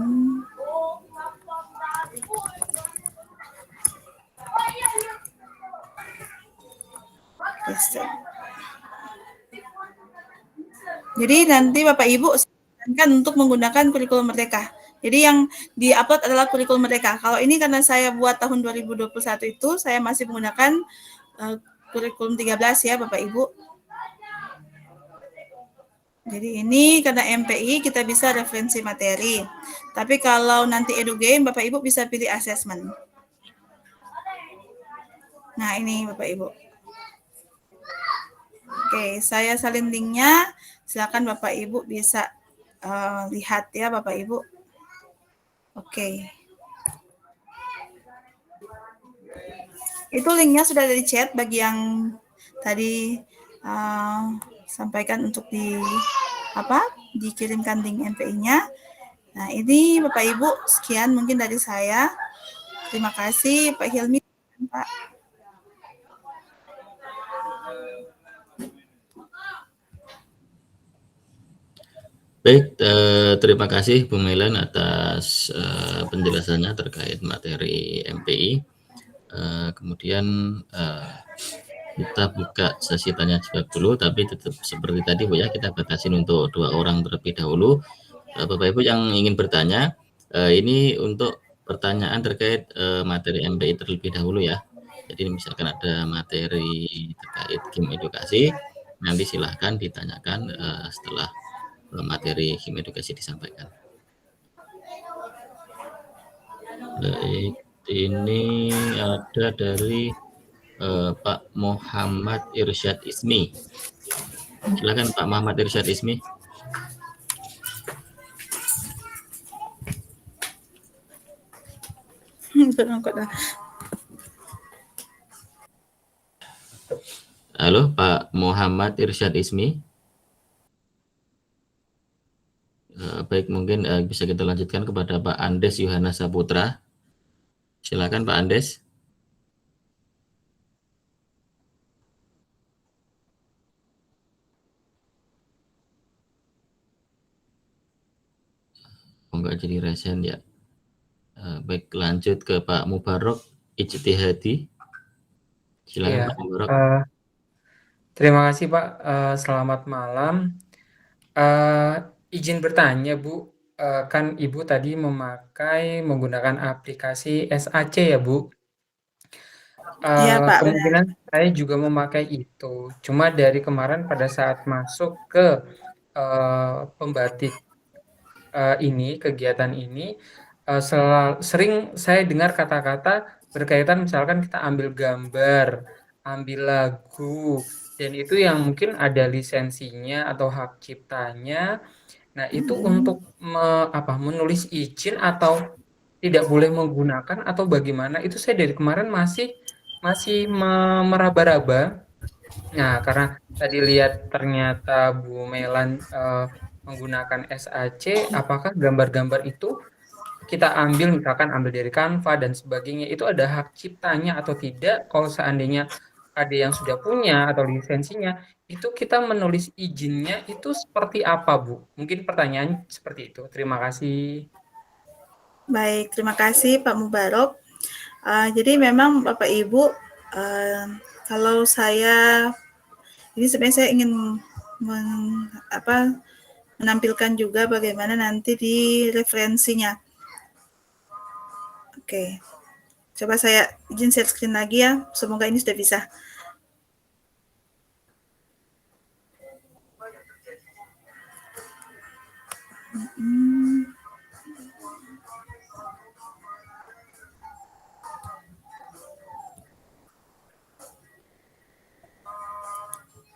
Kristen. Jadi nanti Bapak Ibu sarankan untuk menggunakan kurikulum Merdeka. Jadi yang di-upload adalah kurikulum Merdeka. Kalau ini karena saya buat tahun 2021 itu, saya masih menggunakan kurikulum 13 ya Bapak Ibu. Jadi ini karena MPI kita bisa referensi materi. Tapi kalau nanti EduGame Bapak Ibu bisa pilih assessment. Nah ini Bapak Ibu. Oke, saya salin linknya. Silakan Bapak Ibu bisa lihat ya Bapak Ibu. Oke. Itu linknya sudah ada di chat bagi yang tadi sampaikan untuk dikirimkan link MPI-nya. Nah, ini Bapak Ibu sekian mungkin dari saya. Terima kasih Pak Hilmi, Pak. Baik, terima kasih Bu Melan atas penjelasannya terkait materi MPI. Kemudian kita buka sesi tanya jawab dulu, tapi tetap seperti tadi Bu ya, kita batasin untuk 2 orang terlebih dahulu. Bapak Ibu yang ingin bertanya, ini untuk pertanyaan terkait materi MPI terlebih dahulu ya. Jadi misalkan ada materi terkait game edukasi, nanti silahkan ditanyakan setelah materi game edukasi disampaikan. Baik, ini ada dari Pak Muhammad Irsyad Ismi. Silakan Pak Muhammad Irsyad Ismi. Halo Pak Muhammad Irsyad Ismi. Baik, mungkin bisa kita lanjutkan kepada Pak Andes Yohana Saputra. Silakan Pak Andes. Enggak jadi resen ya. Baik, lanjut ke Pak Mubarok Ijtihadi. Silakan Pak Mubarok. Terima kasih Pak. Selamat malam. Izin bertanya Bu, kan Ibu tadi menggunakan aplikasi SAC ya Bu? Iya Pak. Kemungkinan saya juga memakai itu. Cuma dari kemarin pada saat masuk ke pembatik kegiatan ini, sering saya dengar kata-kata berkaitan misalkan kita ambil gambar, ambil lagu, dan itu yang mungkin ada lisensinya atau hak ciptanya. Nah, itu untuk menulis izin atau tidak boleh menggunakan atau bagaimana? Itu saya dari kemarin masih meraba-raba. Nah, karena tadi lihat ternyata Bu Melan menggunakan SAC, apakah gambar-gambar itu kita ambil misalkan ambil dari Canva dan sebagainya, itu ada hak ciptanya atau tidak? Kalau seandainya ada yang sudah punya atau lisensinya, itu kita menulis izinnya itu seperti apa Bu? Mungkin pertanyaan seperti itu. Terima kasih. Baik, terima kasih Pak Mubarok. Jadi memang Bapak Ibu, kalau ini sebenarnya saya ingin menampilkan juga bagaimana nanti di referensinya. Oke, coba saya izin share screen lagi ya, semoga ini sudah bisa.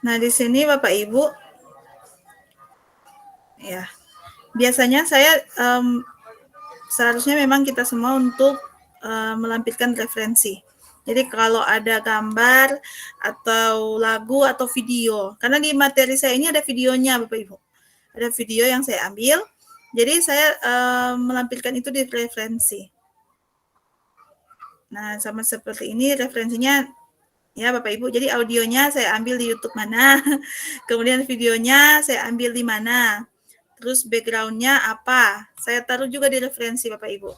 Nah, di sini Bapak Ibu, ya, biasanya saya seharusnya memang kita semua untuk melampirkan referensi. Jadi kalau ada gambar atau lagu atau video, karena di materi saya ini ada videonya Bapak Ibu. Ada video yang saya ambil, jadi saya melampirkan itu di referensi. Nah, sama seperti ini referensinya Ya, Bapak Ibu. Jadi audionya saya ambil di YouTube mana, kemudian videonya saya ambil di mana, terus background-nya apa, saya taruh juga di referensi Bapak Ibu.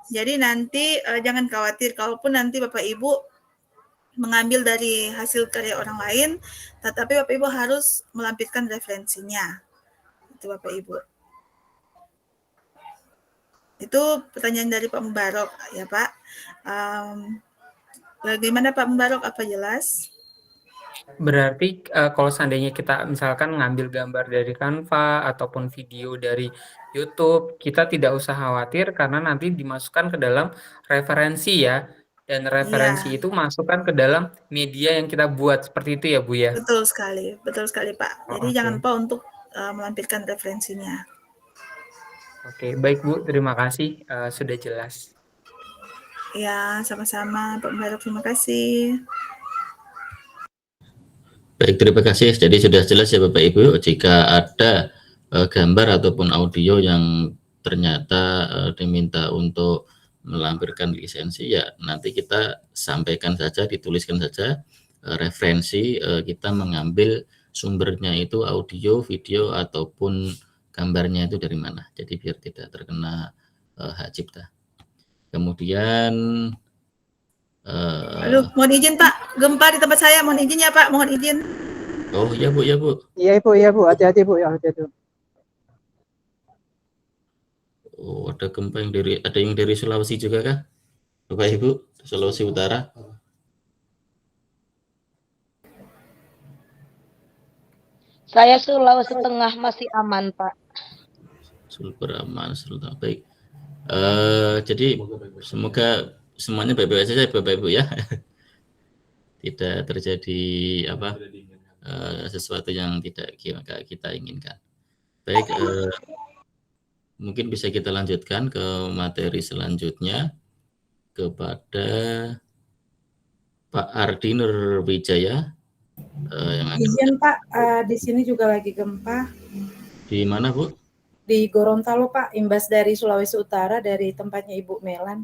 Jadi nanti jangan khawatir, kalaupun nanti Bapak Ibu mengambil dari hasil karya orang lain, tetapi Bapak Ibu harus melampirkan referensinya. Itu Bapak Ibu. Itu pertanyaan dari Pak Mubarok, ya Pak. Bagaimana Pak Mubarok, apa jelas? Berarti kalau seandainya kita misalkan ngambil gambar dari Canva ataupun video dari YouTube, kita tidak usah khawatir karena nanti dimasukkan ke dalam referensi ya. Dan referensi itu masukkan ke dalam media yang kita buat, seperti itu ya Bu ya? Betul sekali Pak. Jadi jangan lupa untuk melampirkan referensinya. Oke, baik Bu, terima kasih sudah jelas. Ya, sama-sama Pak Mubarok, terima kasih. Baik, terima kasih. Jadi sudah jelas ya Bapak Ibu, jika ada gambar ataupun audio yang ternyata diminta untuk melampirkan lisensi, ya nanti kita sampaikan saja, dituliskan saja referensi, kita mengambil sumbernya itu audio, video, ataupun gambarnya itu dari mana. Jadi biar tidak terkena hak cipta. Kemudian Aduh, mohon izin Pak, gempa di tempat saya, mohon izin ya Pak, mohon izin. Oh iya Bu, ya Bu. Iya Bu, hati-hati Bu, ya hati-hati. Oh, ada gempa yang dari Sulawesi juga kah? Bapak Ibu, Sulawesi Utara. Saya Sulawesi Tengah masih aman, Pak. Sulber aman, Sulawesi. Baik. Jadi semoga semuanya baik-baik saja Bapak Ibu ya. Tidak terjadi sesuatu yang tidak kita inginkan. Baik, mungkin bisa kita lanjutkan ke materi selanjutnya kepada Pak Ardi Nurwijaya. Izin Pak, di sini juga lagi gempa. Di mana Bu? Di Gorontalo Pak, imbas dari Sulawesi Utara, dari tempatnya Ibu Melan.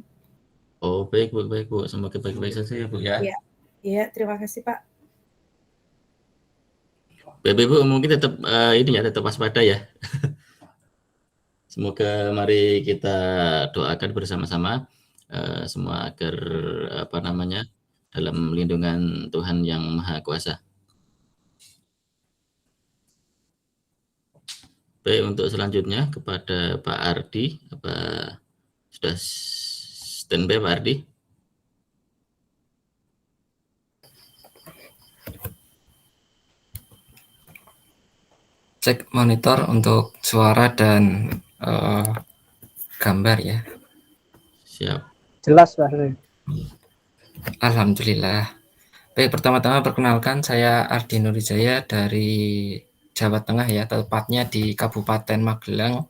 Oh baik Bu, semoga baik-baik saja ya Bu ya. Iya, terima kasih Pak. Bapak Ibu mungkin tetap tetap waspada ya. Semoga mari kita doakan bersama-sama semua agar dalam lindungan Tuhan yang Maha Kuasa. Baik, untuk selanjutnya kepada Pak Ardi, sudah standby Pak Ardi? Cek monitor untuk suara dan gambar ya. Siap. Jelas Pak. Alhamdulillah. Baik, pertama-tama perkenalkan, saya Ardi Nurwijaya dari Jawa Tengah ya, tepatnya di Kabupaten Magelang.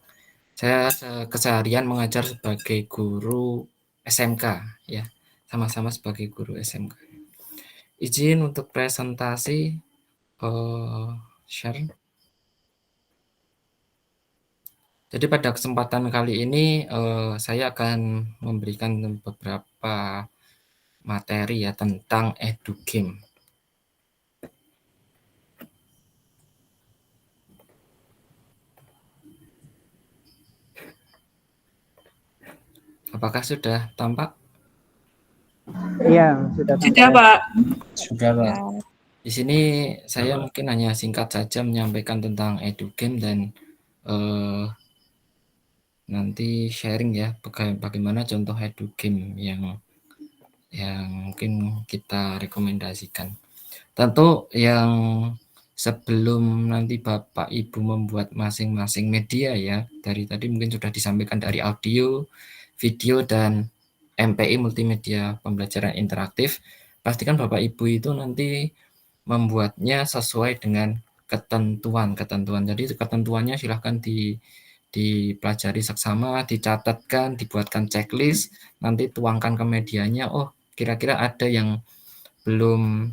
Saya keseharian mengajar sebagai guru SMK ya, sama-sama sebagai guru SMK. Izin untuk presentasi share. Jadi pada kesempatan kali ini saya akan memberikan beberapa materi ya tentang edugame. Apakah sudah tampak? Iya, sudah tampak. Sudah Pak. Sudah Pak. Di sini saya mungkin hanya singkat saja menyampaikan tentang edugame dan nanti sharing ya bagaimana contoh edugame yang mungkin kita rekomendasikan. Tentu yang sebelum nanti Bapak Ibu membuat masing-masing media ya, dari tadi mungkin sudah disampaikan dari audio, video, dan MPI multimedia pembelajaran interaktif, pastikan Bapak Ibu itu nanti membuatnya sesuai dengan ketentuan. Jadi ketentuannya silahkan dipelajari seksama, dicatatkan, dibuatkan checklist, nanti tuangkan ke medianya. Oh, kira-kira ada yang belum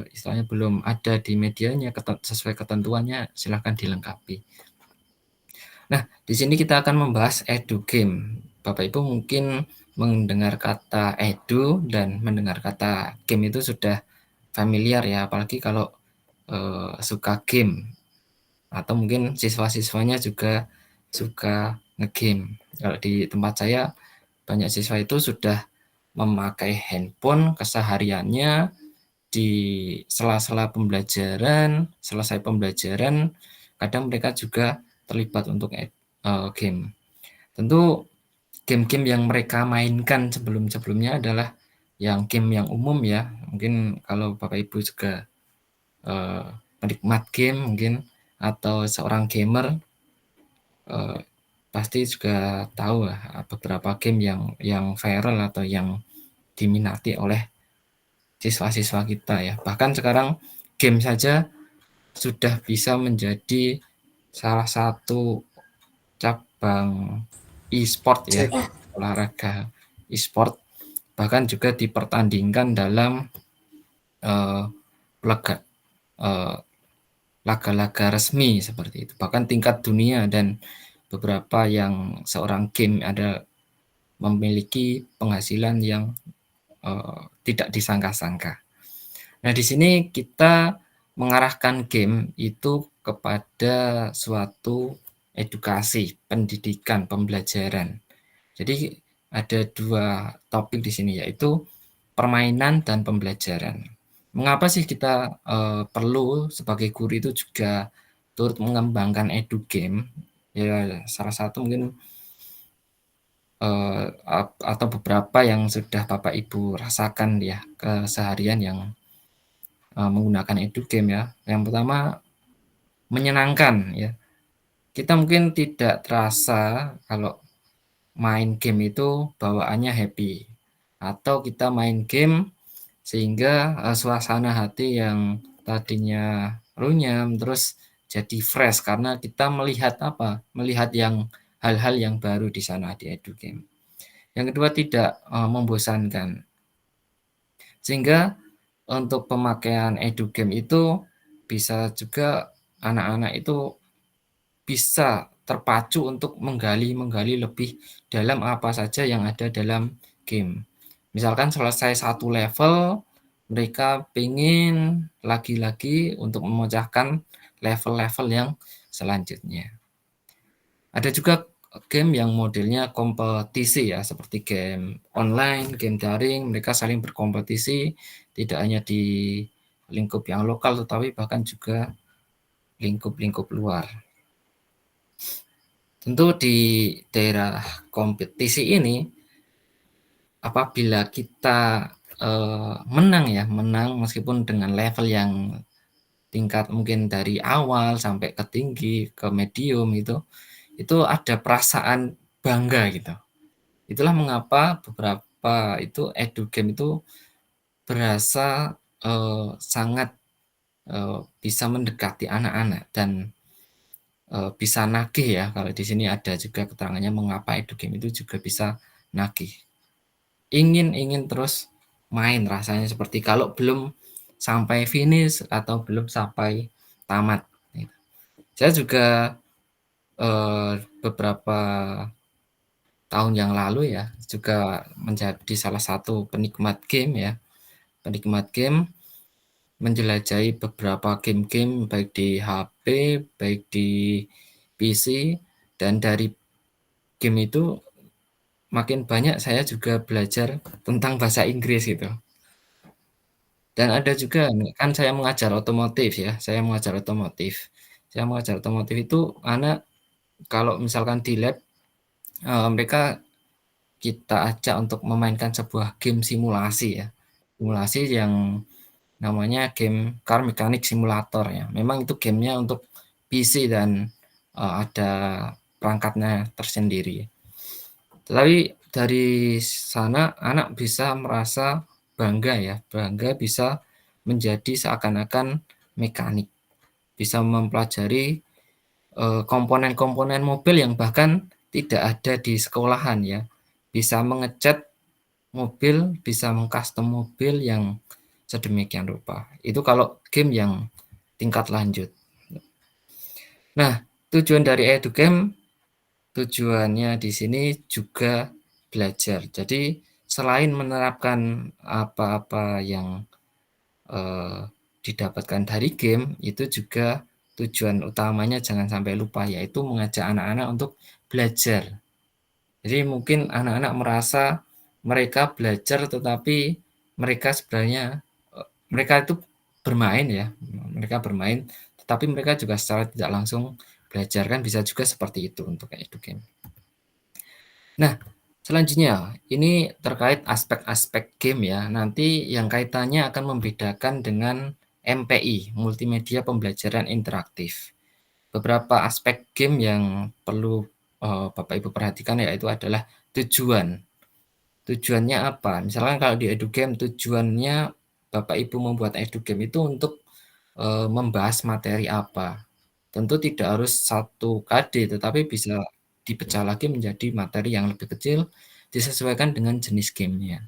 istilahnya belum ada di medianya sesuai ketentuannya, silahkan dilengkapi. Nah, di sini kita akan membahas edugame. Bapak Ibu mungkin mendengar kata edu dan mendengar kata game itu sudah familiar ya, apalagi kalau suka game atau mungkin siswa-siswanya juga suka ngegame. Kalau di tempat saya banyak siswa itu sudah memakai handphone kesehariannya di sela-sela pembelajaran, selesai pembelajaran, kadang mereka juga terlibat untuk game. Tentu game-game yang mereka mainkan sebelum-sebelumnya adalah yang game yang umum ya. Mungkin kalau Bapak Ibu juga penikmat game mungkin atau seorang gamer pasti juga tahu lah beberapa game yang viral atau yang diminati oleh siswa-siswa kita ya. Bahkan sekarang game saja sudah bisa menjadi salah satu cabang e-sport ya, olahraga e-sport, bahkan juga dipertandingkan dalam laga-laga resmi seperti itu, bahkan tingkat dunia, dan beberapa yang seorang game ada memiliki penghasilan yang tidak disangka-sangka. Nah, di sini kita mengarahkan game itu kepada suatu edukasi, pendidikan, pembelajaran. Jadi ada dua topik di sini, yaitu permainan dan pembelajaran. Mengapa sih kita perlu sebagai guru itu juga turut mengembangkan edu game? Ya, salah satu mungkin atau beberapa yang sudah Bapak Ibu rasakan ya keseharian yang menggunakan edu game ya. Yang pertama, menyenangkan ya. Kita mungkin tidak terasa kalau main game itu bawaannya happy, atau kita main game sehingga suasana hati yang tadinya runyam terus jadi fresh karena kita melihat melihat hal-hal yang baru di sana di edu game. Yang kedua, tidak membosankan, sehingga untuk pemakaian edu game itu bisa juga anak-anak itu bisa terpacu untuk menggali lebih dalam apa saja yang ada dalam game. Misalkan selesai satu level, mereka ingin lagi-lagi untuk memecahkan level-level yang selanjutnya. Ada juga game yang modelnya kompetisi ya, seperti game online, game daring, mereka saling berkompetisi, tidak hanya di lingkup yang lokal, tetapi bahkan juga lingkup-lingkup luar. Tentu di daerah kompetisi ini, apabila kita menang meskipun dengan level yang tingkat mungkin dari awal sampai ke tinggi, ke medium itu ada perasaan bangga gitu. Itulah mengapa beberapa itu edu game itu berasa sangat bisa mendekati anak-anak dan bisa nagih ya. Kalau di sini ada juga keterangannya mengapa edu game itu juga bisa nagih. Ingin terus main rasanya, seperti kalau belum sampai finish atau belum sampai tamat. Saya juga beberapa tahun yang lalu ya juga menjadi salah satu penikmat game ya. Penikmat game, menjelajahi beberapa game-game baik di HP, baik di PC, dan dari game itu makin banyak saya juga belajar tentang bahasa Inggris gitu. Dan ada juga, kan saya mengajar otomotif ya, saya mengajar otomotif itu anak kalau misalkan di lab mereka kita ajak untuk memainkan sebuah game simulasi ya, simulasi yang namanya game Car Mechanic Simulator ya. Memang itu gamenya untuk PC dan ada perangkatnya tersendiri. Tetapi dari sana anak bisa merasa bangga bisa menjadi seakan-akan mekanik, bisa mempelajari komponen-komponen mobil yang bahkan tidak ada di sekolahan ya, bisa mengecat mobil, bisa mengcustom mobil yang sedemikian rupa. Itu kalau game yang tingkat lanjut. Nah, tujuan dari edu game, tujuannya di sini juga belajar. Jadi selain menerapkan apa-apa yang didapatkan dari game, itu juga tujuan utamanya jangan sampai lupa, yaitu mengajak anak-anak untuk belajar. Jadi mungkin anak-anak merasa mereka belajar tetapi mereka sebenarnya mereka itu bermain ya, mereka bermain tetapi mereka juga secara tidak langsung belajar, kan bisa juga seperti itu untuk EduGame. Nah, selanjutnya ini terkait aspek-aspek game ya. Nanti yang kaitannya akan membedakan dengan MPI, multimedia pembelajaran interaktif. Beberapa aspek game yang perlu Bapak Ibu perhatikan yaitu adalah tujuan. Tujuannya apa? Misalkan kalau di EduGame tujuannya Bapak Ibu membuat EduGame itu untuk membahas materi apa. Tentu tidak harus 1 KD, tetapi bisa dipecah lagi menjadi materi yang lebih kecil, disesuaikan dengan jenis gamenya.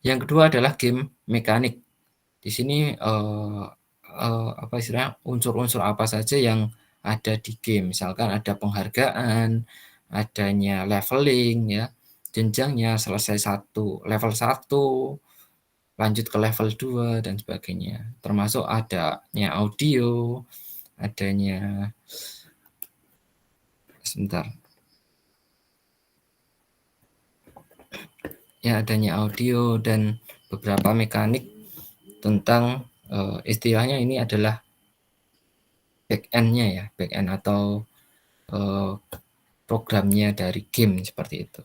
Yang kedua adalah game mekanik. Di sini apa istilahnya, unsur-unsur apa saja yang ada di game. Misalkan ada penghargaan, adanya leveling ya, jenjangnya selesai level 1, lanjut ke level 2 dan sebagainya. Termasuk adanya audio, adanya adanya audio dan beberapa mekanik tentang istilahnya ini adalah back end-nya ya, back end atau programnya dari game seperti itu.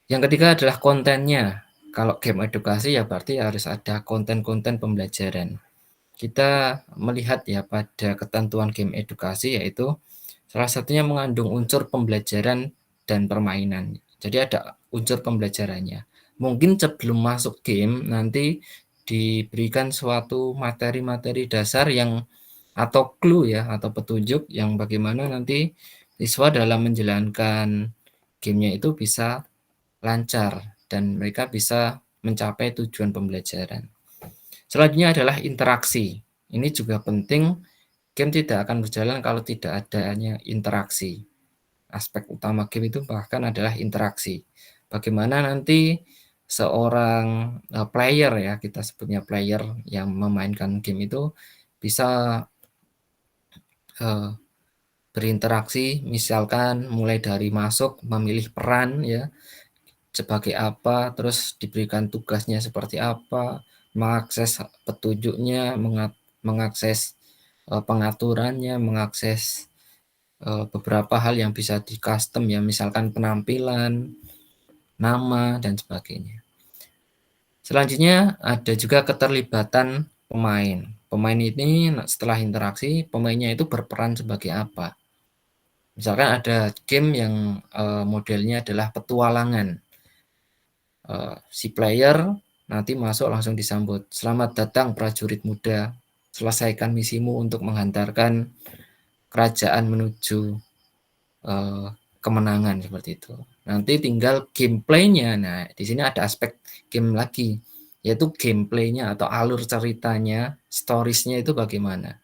Yang ketiga adalah kontennya. Kalau game edukasi ya berarti harus ada konten-konten pembelajaran. Kita melihat ya pada ketentuan game edukasi yaitu salah satunya mengandung unsur pembelajaran dan permainan. Jadi ada unsur pembelajarannya. Mungkin sebelum masuk game nanti diberikan suatu materi-materi dasar yang atau clue ya atau petunjuk yang bagaimana nanti siswa dalam menjalankan gamenya itu bisa lancar dan mereka bisa mencapai tujuan pembelajaran. Selanjutnya adalah interaksi. Ini juga penting, game tidak akan berjalan kalau tidak adanya interaksi. Aspek utama game itu bahkan adalah interaksi. Bagaimana nanti seorang player ya, kita sebutnya player yang memainkan game itu bisa berinteraksi, misalkan mulai dari masuk, memilih peran ya, sebagai apa, terus diberikan tugasnya seperti apa, mengakses petunjuknya, mengakses pengaturannya, mengakses beberapa hal yang bisa di custom ya, misalkan penampilan, nama, dan sebagainya. Selanjutnya ada juga keterlibatan pemain. Pemain ini setelah interaksi, pemainnya itu berperan sebagai apa. Misalkan ada game yang modelnya adalah petualangan. Si player nanti masuk langsung disambut, "Selamat datang prajurit muda, selesaikan misimu untuk menghantarkan kerajaan menuju kemenangan," seperti itu. Nanti tinggal gameplaynya. Nah, di sini ada aspek game lagi, yaitu gameplaynya atau alur ceritanya, storiesnya itu bagaimana.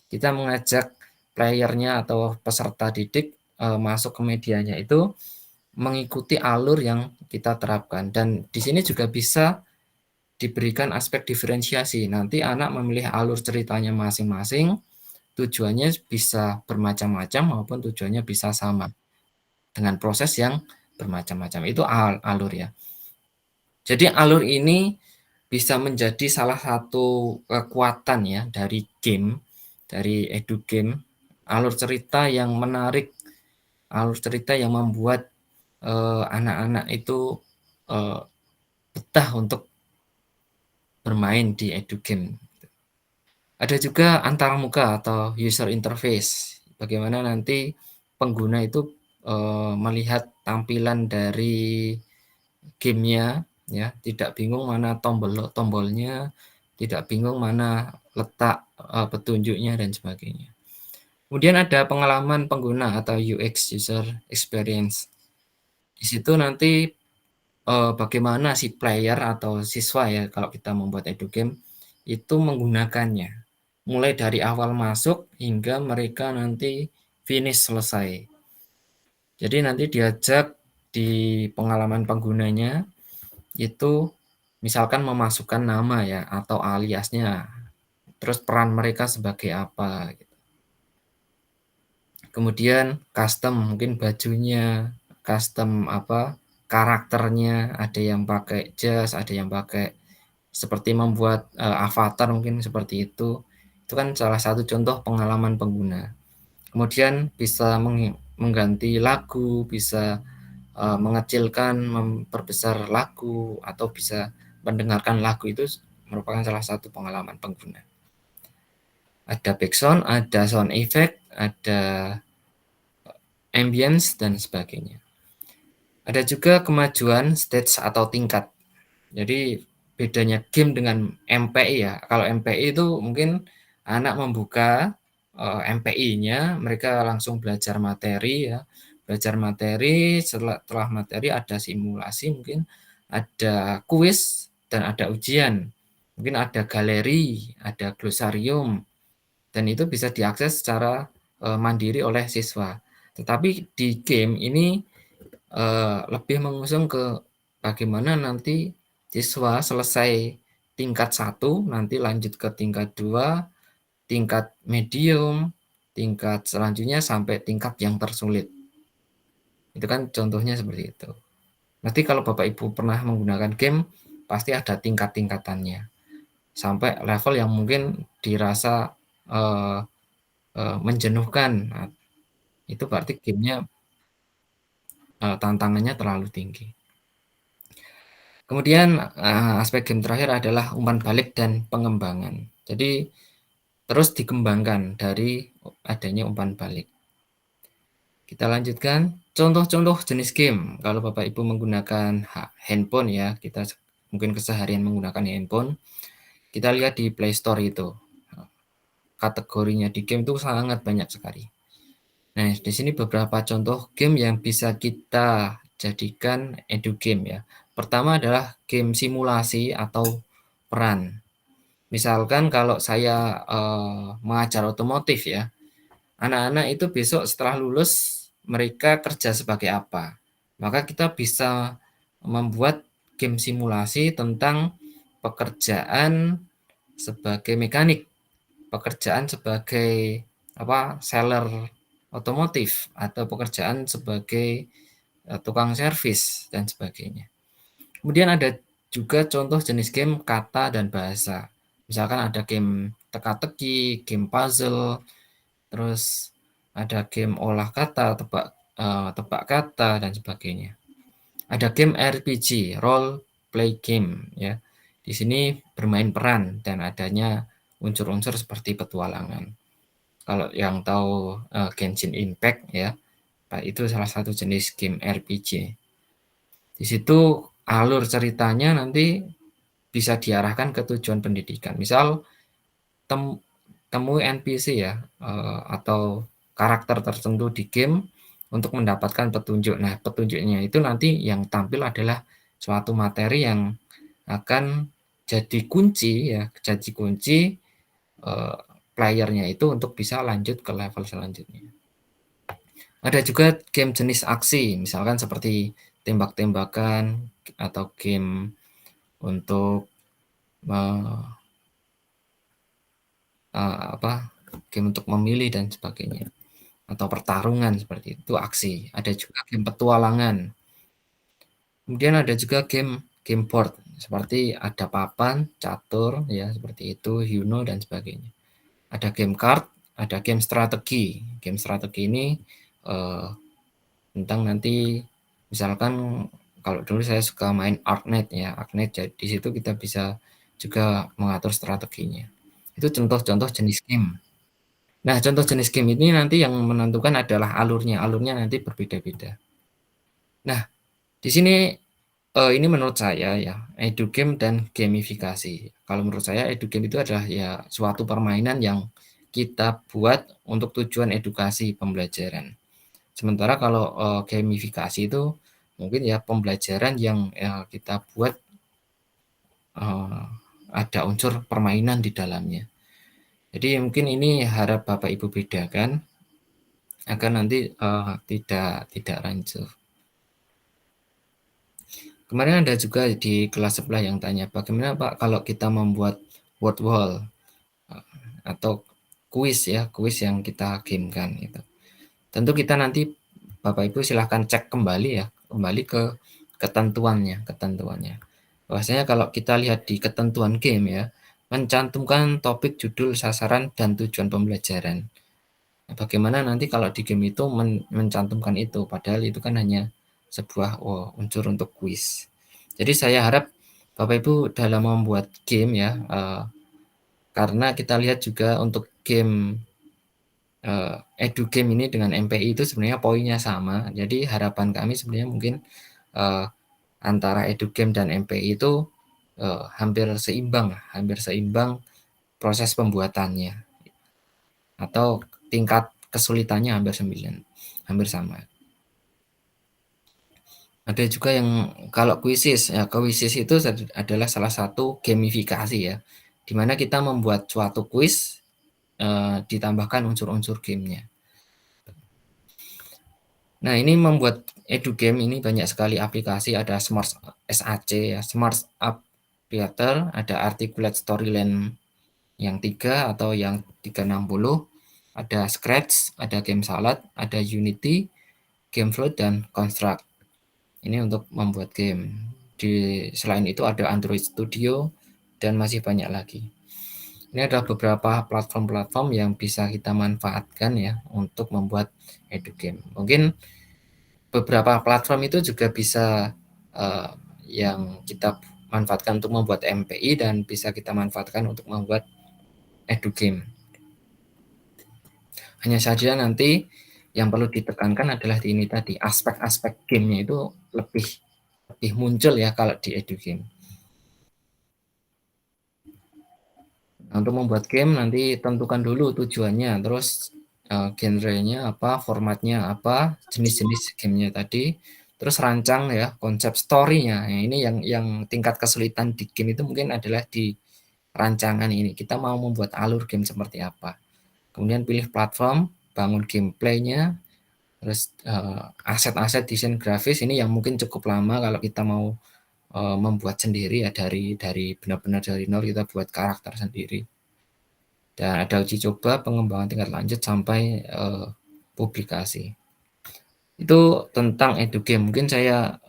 Kita mengajak playernya atau peserta didik masuk ke medianya itu mengikuti alur yang kita terapkan, dan di sini juga bisa diberikan aspek diferensiasi. Nanti anak memilih alur ceritanya masing-masing, tujuannya bisa bermacam-macam maupun tujuannya bisa sama dengan proses yang bermacam-macam. Itu alur ya. Jadi alur ini bisa menjadi salah satu kekuatan ya dari game, dari EduGame, alur cerita yang menarik, alur cerita yang membuat anak-anak itu betah untuk bermain di EduGame. Ada juga antarmuka atau user interface. Bagaimana nanti pengguna itu melihat tampilan dari gamenya, ya, tidak bingung mana tombolnya, tidak bingung mana letak petunjuknya dan sebagainya. Kemudian ada pengalaman pengguna atau UX, user experience. Di situ nanti bagaimana si player atau siswa ya kalau kita membuat EduGame itu menggunakannya. Mulai dari awal masuk hingga mereka nanti finish selesai. Jadi nanti diajak di pengalaman penggunanya itu misalkan memasukkan nama ya atau aliasnya, terus peran mereka sebagai apa gitu. Kemudian custom mungkin bajunya, custom karakternya, ada yang pakai jas, ada yang pakai seperti membuat avatar mungkin seperti itu. Itu kan salah satu contoh pengalaman pengguna. Kemudian bisa mengganti lagu, bisa mengecilkan, memperbesar lagu, atau bisa mendengarkan lagu, itu merupakan salah satu pengalaman pengguna. Ada background, ada sound effect, ada ambience, dan sebagainya. Ada juga kemajuan stage atau tingkat. Jadi bedanya game dengan MPI ya. Kalau MPI itu mungkin anak membuka MPI-nya, mereka langsung belajar materi ya. Belajar materi, setelah materi ada simulasi, mungkin ada kuis, dan ada ujian. Mungkin ada galeri, ada glosarium, dan itu bisa diakses secara mandiri oleh siswa. Tetapi di game ini lebih mengusung ke bagaimana nanti siswa selesai tingkat 1, nanti lanjut ke tingkat 2, tingkat medium, tingkat selanjutnya sampai tingkat yang tersulit. Itu kan contohnya seperti itu. Nanti kalau Bapak Ibu pernah menggunakan game, pasti ada tingkat-tingkatannya. Sampai level yang mungkin dirasa menjenuhkan. Nah, itu berarti gamenya tantangannya terlalu tinggi. Kemudian aspek game terakhir adalah umpan balik dan pengembangan. Jadi terus dikembangkan dari adanya umpan balik. Kita lanjutkan contoh-contoh jenis game. Kalau Bapak Ibu menggunakan handphone ya, kita mungkin keseharian menggunakan handphone, kita lihat di Play Store itu. Kategorinya di game itu sangat banyak sekali. Nah, di sini beberapa contoh game yang bisa kita jadikan edu game ya. Pertama adalah game simulasi atau peran. Misalkan kalau saya mengajar otomotif ya, anak-anak itu besok setelah lulus mereka kerja sebagai apa? Maka kita bisa membuat game simulasi tentang pekerjaan sebagai mekanik, pekerjaan sebagai seller otomotif, atau pekerjaan sebagai tukang servis dan sebagainya. Kemudian ada juga contoh jenis game kata dan bahasa. Misalkan ada game teka-teki, game puzzle, terus ada game olah kata, tebak kata, dan sebagainya. Ada game RPG, role play game ya. Di sini bermain peran dan adanya unsur-unsur seperti petualangan. Kalau yang tahu Genshin Impact ya, itu salah satu jenis game RPG. Di situ alur ceritanya nanti bisa diarahkan ke tujuan pendidikan. Misal temui NPC ya, atau karakter tertentu di game untuk mendapatkan petunjuk. Nah, petunjuknya itu nanti yang tampil adalah suatu materi yang akan jadi kunci ya, jadi kunci playernya itu untuk bisa lanjut ke level selanjutnya. Ada juga game jenis aksi, misalkan seperti tembak-tembakan atau game untuk game untuk memilih dan sebagainya, atau pertarungan seperti itu, aksi. Ada juga game petualangan. Kemudian ada juga game board seperti ada papan, catur ya, seperti itu, Uno dan sebagainya. Ada game card, ada game strategi. Game strategi ini tentang nanti misalkan kalau dulu saya suka main Arknight ya, Arknight, jadi di situ kita bisa juga mengatur strateginya. Itu contoh-contoh jenis game. Nah, contoh jenis game ini nanti yang menentukan adalah alurnya. Alurnya nanti berbeda-beda. Nah, di sini ini menurut saya ya, edu game dan gamifikasi. Kalau menurut saya edu game itu adalah ya suatu permainan yang kita buat untuk tujuan edukasi pembelajaran. Sementara kalau gamifikasi itu mungkin ya pembelajaran yang kita buat ada unsur permainan di dalamnya. Jadi mungkin ini harap Bapak Ibu bedakan agar nanti tidak rancu. Kemarin ada juga di kelas sebelah yang tanya, bagaimana Pak kalau kita membuat word wall atau kuis ya, kuis yang kita gamekan itu. Tentu kita nanti Bapak Ibu silahkan cek kembali ya, kembali ke ketentuannya. Bahwasanya kalau kita lihat di ketentuan game ya, mencantumkan topik, judul, sasaran, dan tujuan pembelajaran. Nah, bagaimana nanti kalau di game itu mencantumkan itu, padahal itu kan hanya sebuah unsur untuk kuis. Jadi saya harap Bapak Ibu dalam membuat game ya, karena kita lihat juga untuk game edu game ini dengan MPI itu sebenarnya poinnya sama. Jadi harapan kami sebenarnya mungkin antara edu game dan MPI itu hampir seimbang proses pembuatannya, atau tingkat kesulitannya hampir sama. Ada juga yang kalau kuisis ya, kuisis itu adalah salah satu gamifikasi ya, di mana kita membuat suatu kuis ditambahkan unsur-unsur gamenya. Nah, ini membuat edu game ini banyak sekali aplikasi, ada Smart SAC ya, Smart App Creator, ada Articulate Storyline yang 3 atau yang 360, ada Scratch, ada Game Salad, ada Unity, Gameflow, dan Construct. Ini untuk membuat game. Selain itu ada Android Studio dan masih banyak lagi. Ini adalah beberapa platform-platform yang bisa kita manfaatkan ya untuk membuat edu game. Mungkin beberapa platform itu juga bisa yang kita manfaatkan untuk membuat MPI dan bisa kita manfaatkan untuk membuat edu game. Hanya saja nanti yang perlu ditekankan adalah di ini tadi, aspek-aspek gamenya itu lebih muncul ya kalau di edu game. Nah, untuk membuat game nanti tentukan dulu tujuannya, terus genrenya apa, formatnya apa, jenis-jenis gamenya tadi, terus rancang ya konsep story-nya. Nah, ini yang tingkat kesulitan di game itu mungkin adalah di rancangan ini. Kita mau membuat alur game seperti apa. Kemudian pilih platform, bangun gameplay-nya, terus aset-aset desain grafis ini yang mungkin cukup lama kalau kita mau membuat sendiri ya, dari benar-benar dari nol kita buat karakter sendiri. Dan ada uji coba, pengembangan tingkat lanjut sampai publikasi. Itu tentang edu game. Mungkin saya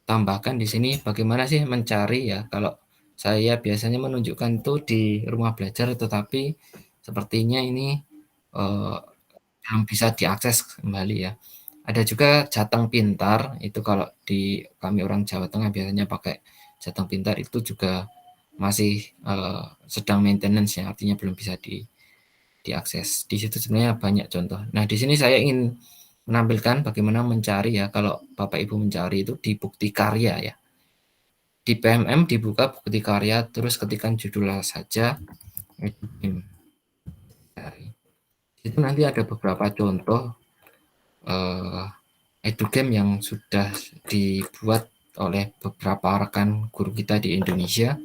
tambahkan di sini bagaimana sih mencari ya. Kalau saya biasanya menunjukkan itu di rumah belajar, tetapi sepertinya ini belum bisa diakses kembali ya. Ada juga Jateng Pintar, itu kalau di kami orang Jawa Tengah biasanya pakai Jateng Pintar, itu juga masih sedang maintenance ya, artinya belum bisa diakses. Di situ sebenarnya banyak contoh. Nah, di sini saya ingin menampilkan bagaimana mencari ya, kalau Bapak Ibu mencari itu di bukti karya ya. Di PMM dibuka bukti karya, terus ketikkan judulnya saja edu game. Itu nanti ada beberapa contoh edu game yang sudah dibuat oleh beberapa rekan guru kita di Indonesia.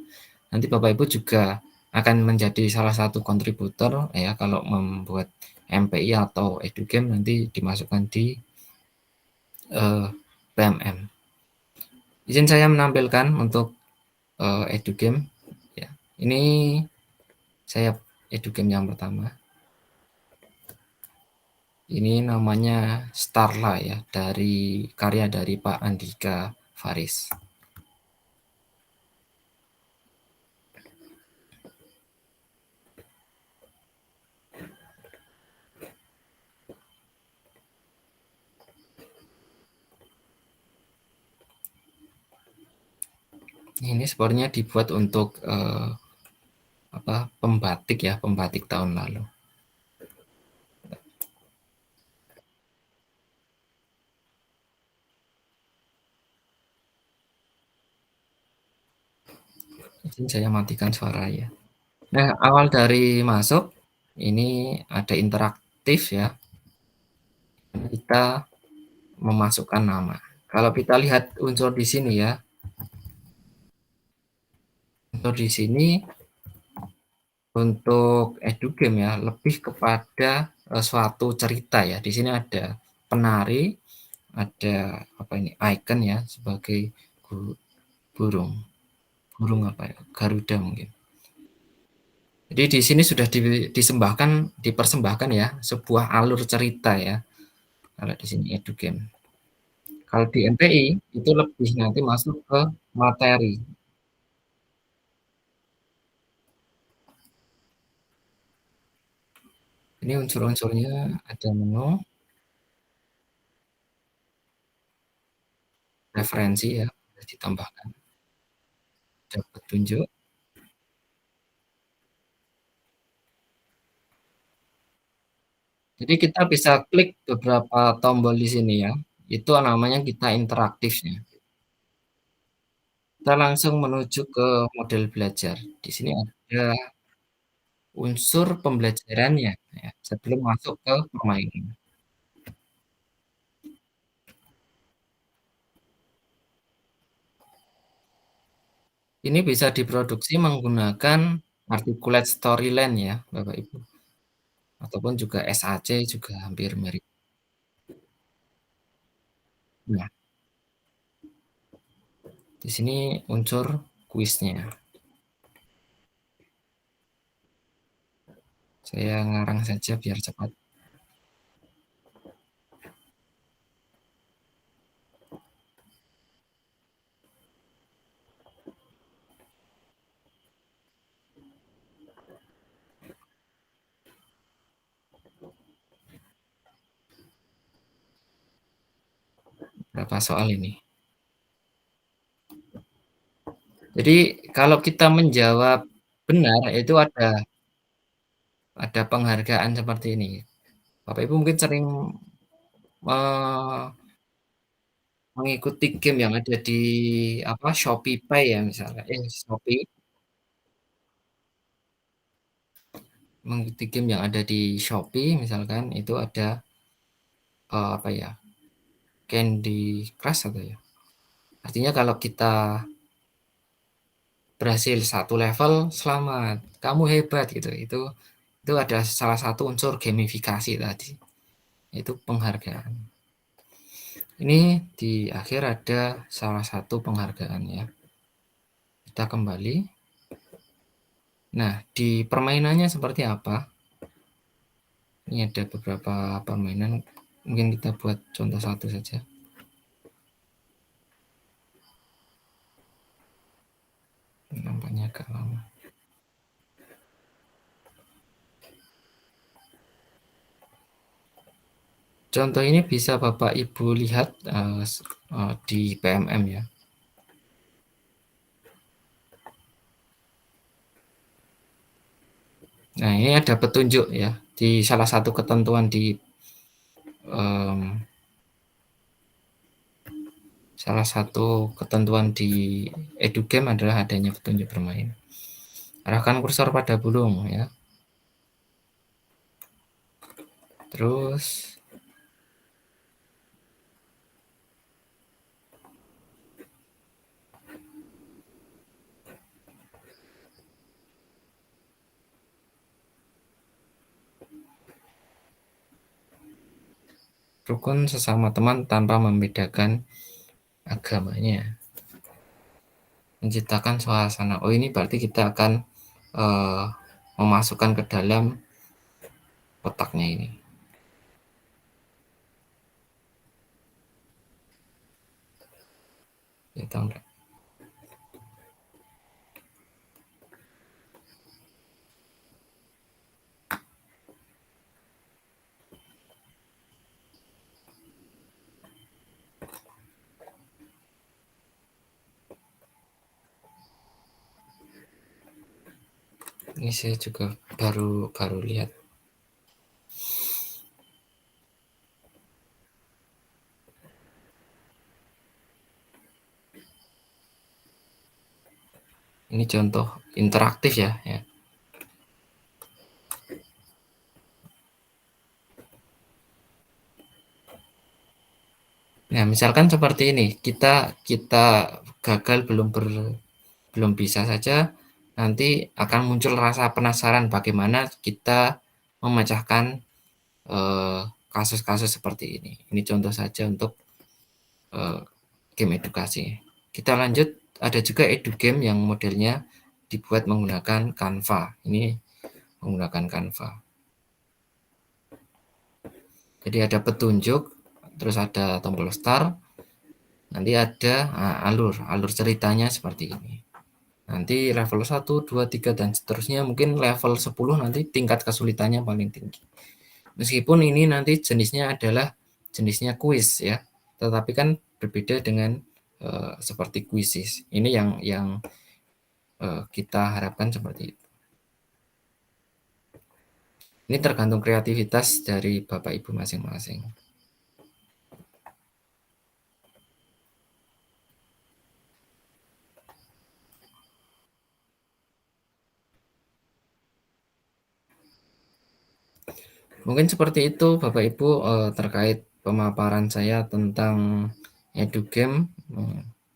Nanti Bapak Ibu juga akan menjadi salah satu kontributor ya kalau membuat MPI atau edu game, nanti dimasukkan di PMM. Izin saya menampilkan untuk edu game ya. Ini saya edu game yang pertama. Ini namanya Starla ya, dari karya dari Pak Andika Faris. Ini sebenarnya dibuat untuk pembatik ya, pembatik tahun lalu. Saya matikan suara ya. Nah, awal dari masuk ini ada interaktif ya. Kita memasukkan nama. Kalau kita lihat unsur di sini ya. Unsur di sini untuk edu game ya, lebih kepada suatu cerita ya. Di sini ada penari, ada icon ya sebagai burung apa ya, Garuda mungkin. Jadi di sini sudah dipersembahkan ya sebuah alur cerita ya. Kalau di sini EduGame. Kalau di MPI itu lebih nanti masuk ke materi. Ini unsur-unsurnya ada menu, referensi ya, bisa ditambahkan. Ada petunjuk. Jadi kita bisa klik beberapa tombol di sini ya. Itu namanya kita interaktifnya. Kita langsung menuju ke model belajar. Di sini ada unsur pembelajarannya ya, sebelum masuk ke permainan. Ini bisa diproduksi menggunakan articulate storyline ya, Bapak Ibu. Ataupun juga SAC juga hampir mirip. Nah, di sini unsur kuisnya. Saya ngarang saja biar cepat. Berapa soal ini? Jadi kalau kita menjawab benar itu ada penghargaan seperti ini. Bapak Ibu mungkin sering mengikuti game yang ada di Shopee Pay ya misalnya. Shopee. Mengikuti game yang ada di Shopee misalkan itu ada Candy Crush atau ya. Artinya kalau kita berhasil 1 level, selamat, kamu hebat gitu. Itu ada salah satu unsur gamifikasi tadi. Itu penghargaan. Ini di akhir ada salah satu penghargaan ya. Kita kembali. Nah, di permainannya seperti apa? Ini ada beberapa permainan. Mungkin kita buat contoh satu saja. Nampaknya agak lama. Contoh ini bisa Bapak Ibu lihat di PMM ya. Nah, ini ada petunjuk ya. Di salah satu ketentuan di EduGame adalah adanya petunjuk bermain. Arahkan kursor pada burung ya. Terus rukun sesama teman tanpa membedakan agamanya. Menciptakan suasana. Oh, ini berarti kita akan memasukkan ke dalam kotaknya ini. Ya, tahu enggak? Ini saya juga baru lihat. Ini contoh interaktif ya. Nah, misalkan seperti ini, kita gagal belum bisa saja, nanti akan muncul rasa penasaran bagaimana kita memecahkan kasus-kasus seperti ini. Ini contoh saja untuk game edukasi. Kita lanjut, ada juga edugame yang modelnya dibuat menggunakan Canva. Ini menggunakan Canva. Jadi ada petunjuk, terus ada tombol start, nanti ada alur ceritanya seperti ini. Nanti level 1, 2, 3, dan seterusnya, mungkin level 10 nanti tingkat kesulitannya paling tinggi. Meskipun ini nanti jenisnya adalah jenisnya kuis ya, tetapi kan berbeda dengan seperti kuisis. Ini yang kita harapkan seperti itu. Ini tergantung kreativitas dari Bapak Ibu masing-masing. Mungkin seperti itu Bapak Ibu terkait pemaparan saya tentang edugame.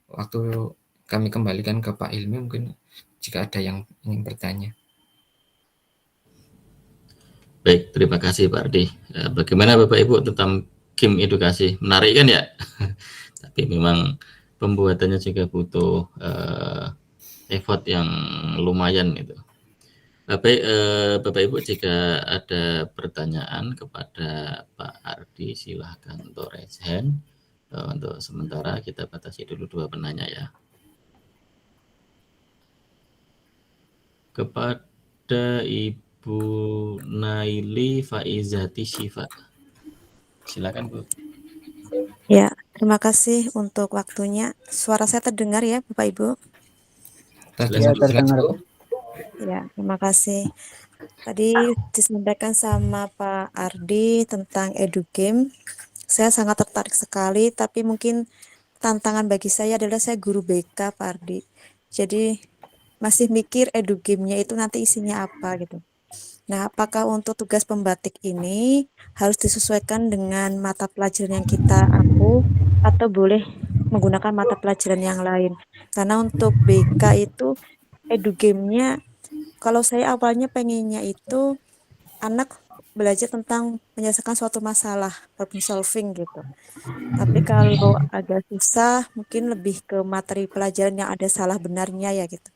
Waktu kami kembalikan ke Pak Hilmi, mungkin jika ada yang ingin bertanya. Baik, terima kasih Pak Ardi. Bagaimana Bapak Ibu tentang game edukasi? Menarik kan ya? Tapi memang pembuatannya juga butuh effort yang lumayan gitu. Baik, Bapak Ibu, jika ada pertanyaan kepada Pak Ardi, silahkan untuk raise hand. Untuk sementara kita batasi dulu 2 penanya ya. Kepada Ibu Naili Faizati Syifa. Silakan Bu. Ya, terima kasih untuk waktunya. Suara saya terdengar ya Bapak Ibu? Ya, terdengar. Ya, terima kasih. Tadi disampaikan sama Pak Ardi tentang edugame. Saya sangat tertarik sekali, tapi mungkin tantangan bagi saya adalah saya guru BK Pak Ardi. Jadi masih mikir edugame-nya itu nanti isinya apa gitu. Nah, apakah untuk tugas pembatik ini harus disesuaikan dengan mata pelajaran yang kita ampu atau boleh menggunakan mata pelajaran yang lain? Karena untuk BK itu edugame-nya, kalau saya awalnya pengennya itu anak belajar tentang menyelesaikan suatu masalah, problem solving gitu. Tapi kalau agak susah, mungkin lebih ke materi pelajaran yang ada salah benarnya ya gitu.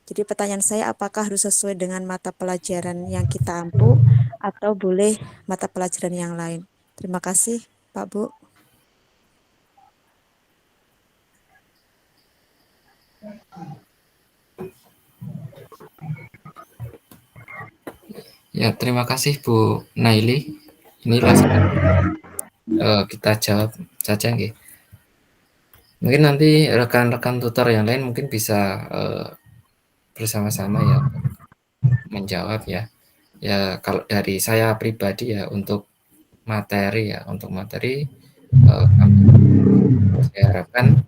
Jadi pertanyaan saya, apakah harus sesuai dengan mata pelajaran yang kita ampu atau boleh mata pelajaran yang lain? Terima kasih Pak Bu. Ya, terima kasih Bu Naili. Ini langsung kita jawab saja nggih. Mungkin nanti rekan-rekan tutor yang lain mungkin bisa bersama-sama ya menjawab ya. Ya, kalau dari saya pribadi ya untuk materi saya harapkan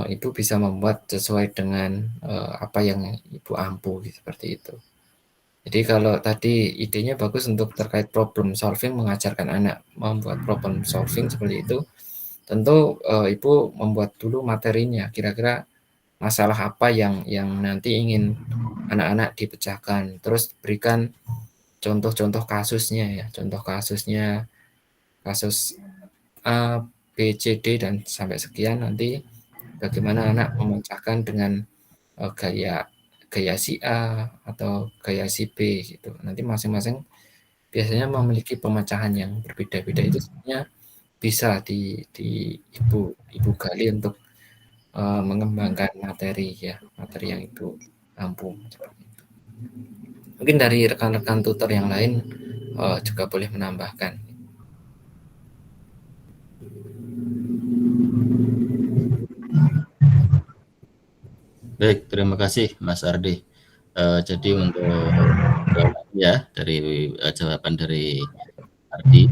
Ibu bisa membuat sesuai dengan apa yang Ibu ampu seperti itu. Jadi kalau tadi idenya bagus untuk terkait problem solving, mengajarkan anak membuat problem solving seperti itu, tentu Ibu membuat dulu materinya, kira-kira masalah apa yang nanti ingin anak-anak dipecahkan, terus berikan contoh-contoh kasusnya ya, kasus A, B, C, D dan sampai sekian, nanti bagaimana anak memecahkan dengan gaya si A atau gaya si B gitu. Nanti masing-masing biasanya memiliki pemecahan yang berbeda-beda, itu sebenarnya bisa di Ibu gali untuk mengembangkan materi yang Ibu ampu seperti itu. Mungkin dari rekan-rekan tutor yang lain juga boleh menambahkan. Baik, terima kasih Mas Ardi. Jadi untuk ya dari jawaban dari Ardi,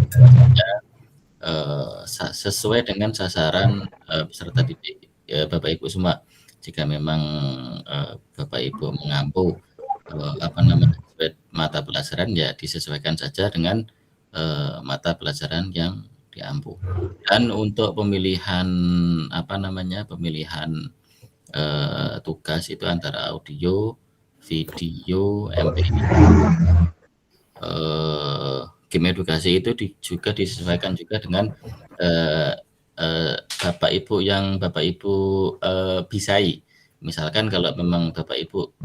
sesuai dengan sasaran peserta didik Bapak Ibu semua. Jika memang Bapak Ibu mengampu mata pelajaran, ya disesuaikan saja dengan mata pelajaran yang diampu. Dan untuk pemilihan tugas itu antara audio, video, MP3. Game edukasi itu juga disesuaikan juga dengan Bapak Ibu yang Bapak Ibu bisai. Misalkan kalau memang Bapak Ibu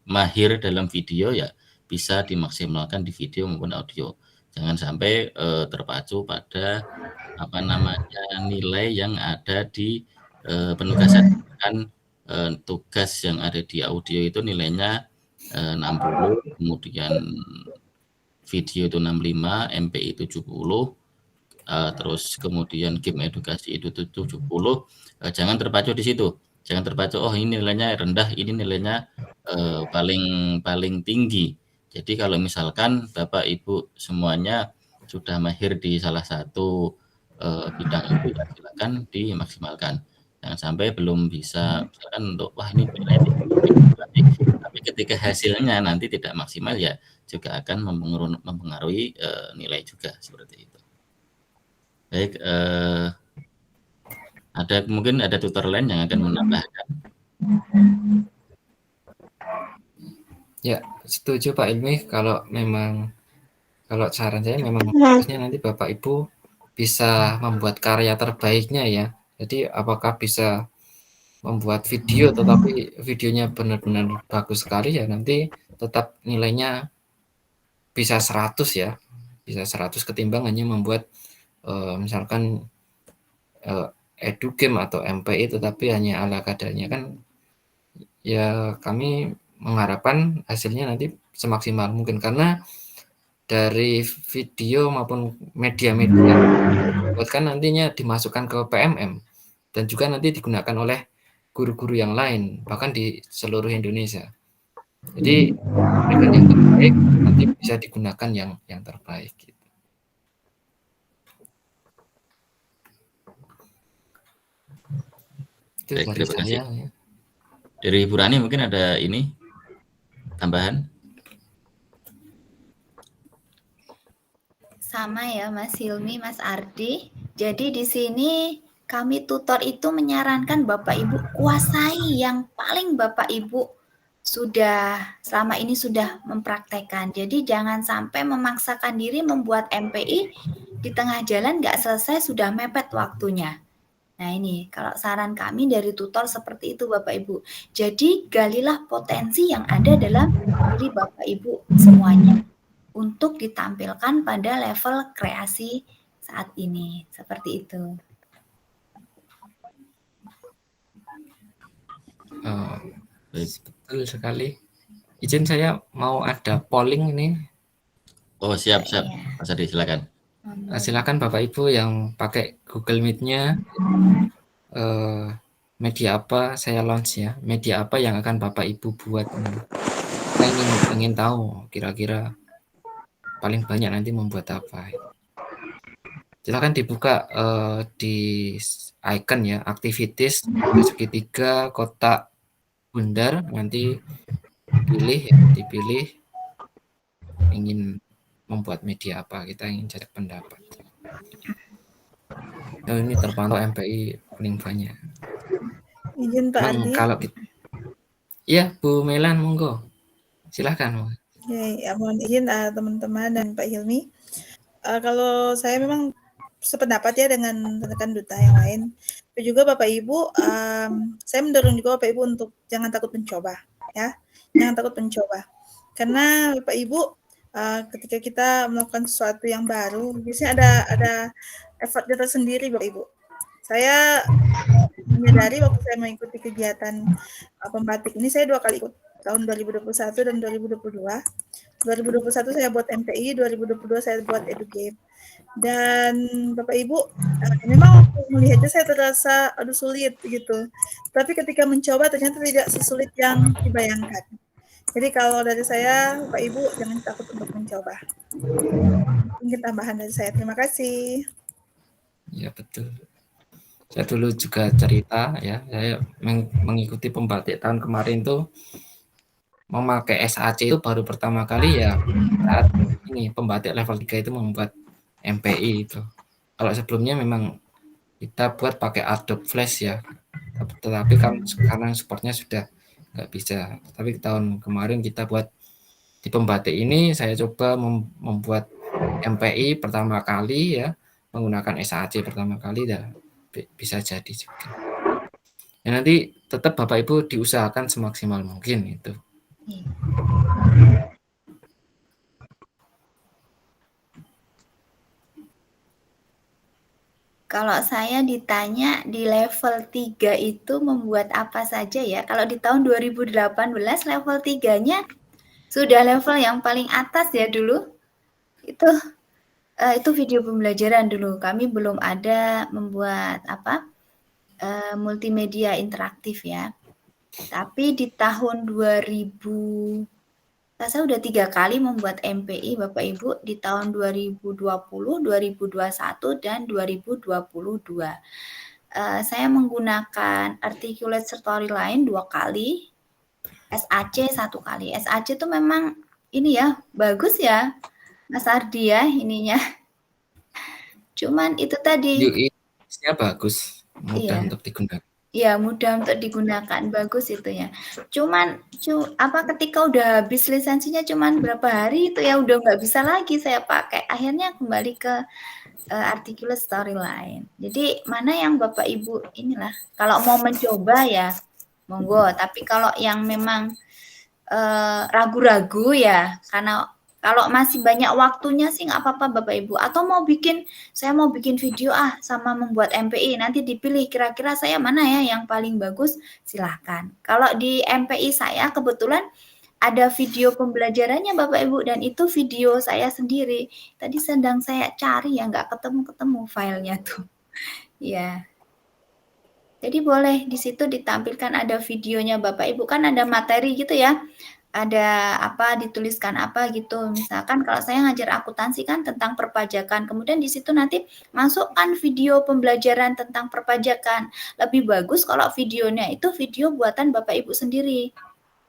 mahir dalam video, ya bisa dimaksimalkan di video maupun audio. Jangan sampai terpacu pada apa namanya nilai yang ada di penugasan. Kan tugas yang ada di audio itu nilainya 60, kemudian video itu 65, MPI 70, terus kemudian game edukasi itu 70. Jangan terpacu di situ. Jangan terpacu, oh ini nilainya rendah, ini nilainya paling tinggi. Jadi kalau misalkan Bapak Ibu semuanya sudah mahir di salah satu bidang itu, ya silakan dimaksimalkan. Jangan sampai belum bisa, misalkan untuk wah ini nilainya tinggi, tapi ketika hasilnya nanti tidak maksimal, ya juga akan mempengaruhi nilai juga seperti itu. Baik, mungkin ada tutor lain yang akan menambahkan. Ya, setuju Pak Ilmi. Kalau saran saya memang harusnya nanti Bapak Ibu bisa membuat karya terbaiknya ya. Jadi apakah bisa membuat video tetapi videonya benar-benar bagus sekali, ya nanti tetap nilainya bisa 100 ya. Bisa 100 ketimbang hanya membuat misalkan edugame atau MPI tetapi hanya ala kadarnya. Kan ya kami mengharapkan hasilnya nanti semaksimal mungkin, karena dari video maupun media-media kan nantinya dimasukkan ke PMM dan juga nanti digunakan oleh guru-guru yang lain bahkan di seluruh Indonesia. Jadi dengan yang terbaik nanti bisa digunakan yang terbaik gitu. Itu Baik, dari terima kasih. saya ya. Dari Ibu Rani mungkin ada ini tambahan? Sama ya Mas Hilmi, Mas Ardi. Jadi di sini kami tutor itu menyarankan Bapak Ibu kuasai yang paling Bapak Ibu selama ini sudah mempraktekkan. Jadi jangan sampai memaksakan diri membuat MPI di tengah jalan nggak selesai, sudah mepet waktunya. Nah ini kalau saran kami dari tutor seperti itu Bapak Ibu. Jadi galilah potensi yang ada dalam diri Bapak Ibu semuanya untuk ditampilkan pada level kreasi saat ini. Seperti itu. Betul sekali. Izin saya mau ada polling ini. Oh siap. Mas Adi silakan. Silakan Bapak Ibu yang pakai Google Meet-nya, media apa saya launch ya, media apa yang akan Bapak Ibu buat. Saya ingin tahu kira-kira paling banyak nanti membuat apa. Silakan dibuka di icon ya, activities, segitiga, kotak bundar, nanti dipilih ingin membuat media apa, kita ingin cari pendapat. Oh, ini terpantau MPI paling banyak. Izin Pak Ardi. Kalau iya Bu Melan, monggo. Silahkan. Ya, mohon izin teman-teman dan Pak Hilmi. Kalau saya memang sependapat ya dengan rekan duta yang lain. Tapi juga Bapak Ibu, saya mendorong juga Bapak Ibu untuk jangan takut mencoba, ya. Jangan takut mencoba. Karena Bapak Ibu, ketika kita melakukan sesuatu yang baru, biasanya ada effortnya tersendiri Bapak Ibu. Saya menyadari waktu saya mengikuti kegiatan pembatik ini, saya 2 kali ikut, tahun 2021 dan 2022. 2021 saya buat MPI, 2022 saya buat edugame. Dan Bapak Ibu, memang waktu melihatnya saya terasa aduh sulit gitu. Tapi ketika mencoba ternyata tidak sesulit yang dibayangkan. Jadi kalau dari saya, Bapak Ibu jangan takut untuk mencoba. Mungkin tambahan dari saya. Terima kasih. Ya betul. Saya dulu juga cerita ya, saya mengikuti pembatik tahun kemarin tuh memakai SAC itu baru pertama kali ya saat ini pembatik level 3 itu membuat MPI itu. Kalau sebelumnya memang kita buat pakai Adobe Flash ya, tetapi kan sekarang supportnya sudah nggak bisa. Tapi tahun kemarin kita buat di pembatik ini saya coba membuat MPI pertama kali ya, menggunakan SAC pertama kali ya bisa jadi juga. Ya, nanti tetap Bapak Ibu diusahakan semaksimal mungkin itu. Kalau saya ditanya di level 3 itu membuat apa saja ya, kalau di tahun 2018 level 3-nya sudah level yang paling atas ya dulu. Itu video pembelajaran dulu. Kami belum ada membuat multimedia interaktif ya. Tapi di tahun 2000 saya udah 3 kali membuat MPI Bapak Ibu di tahun 2020, 2021, dan 2022. Saya menggunakan Articulate Storyline 2 kali, SAC 1 kali. SAC itu memang ini ya, bagus ya Mas Ardi ya ininya. Cuman itu tadi. UI-nya bagus, mudah untuk digunakan. Iya, mudah untuk digunakan, bagus itu ya. Cuman ketika udah habis lisensinya cuman berapa hari itu ya udah nggak bisa lagi saya pakai. Akhirnya kembali ke Articulate Storyline. Jadi mana yang Bapak Ibu inilah, kalau mau mencoba ya monggo. Tapi kalau yang memang ragu-ragu ya, karena kalau masih banyak waktunya sih nggak apa-apa Bapak Ibu. Atau saya mau bikin video sama membuat MPI, nanti dipilih kira-kira saya mana ya yang paling bagus, silahkan. Kalau di MPI saya kebetulan ada video pembelajarannya Bapak Ibu, dan itu video saya sendiri. Tadi sedang saya cari ya, nggak ketemu filenya tuh. Ya. Jadi boleh di situ ditampilkan ada videonya Bapak Ibu, kan ada materi gitu ya. Ada dituliskan gitu. Misalkan kalau saya ngajar akuntansi kan tentang perpajakan, kemudian di situ nanti masukkan video pembelajaran tentang perpajakan. Lebih bagus kalau videonya itu video buatan Bapak Ibu sendiri.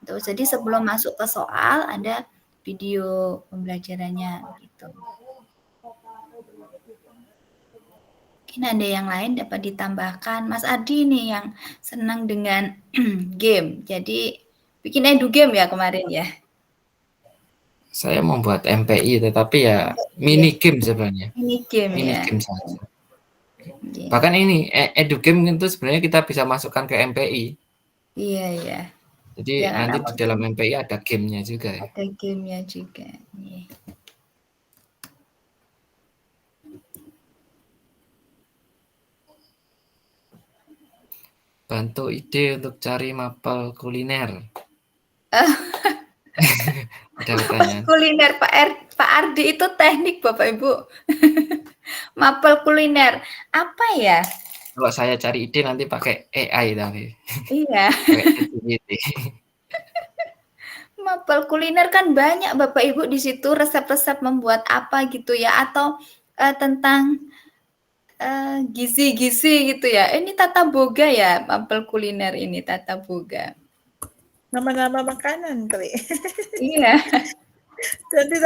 Jadi sebelum masuk ke soal ada video pembelajarannya gitu. Mungkin ada yang lain dapat ditambahkan. Mas Ardi nih yang senang dengan game. Jadi bikin edu game ya kemarin ya? Saya membuat MPI, tetapi ya mini game sebenarnya. Mini game saja. Bahkan ini edu game itu sebenarnya kita bisa masukkan ke MPI. Iya. Jadi nanti di dalam MPI ada gamenya juga. Ada gamenya juga. Iya. Bantu ide untuk cari mapel kuliner. Ada pertanyaan. Kuliner Pak Ardi itu teknik Bapak Ibu. Mapel kuliner apa ya? Kalau saya cari ide nanti pakai AI tapi. Iya. Mapel kuliner kan banyak Bapak Ibu di situ, resep-resep membuat apa gitu ya, atau tentang gizi-gizi gitu ya. Ini tata boga ya, mapel kuliner ini tata boga. Nama-nama makanan kali. Iya. Nanti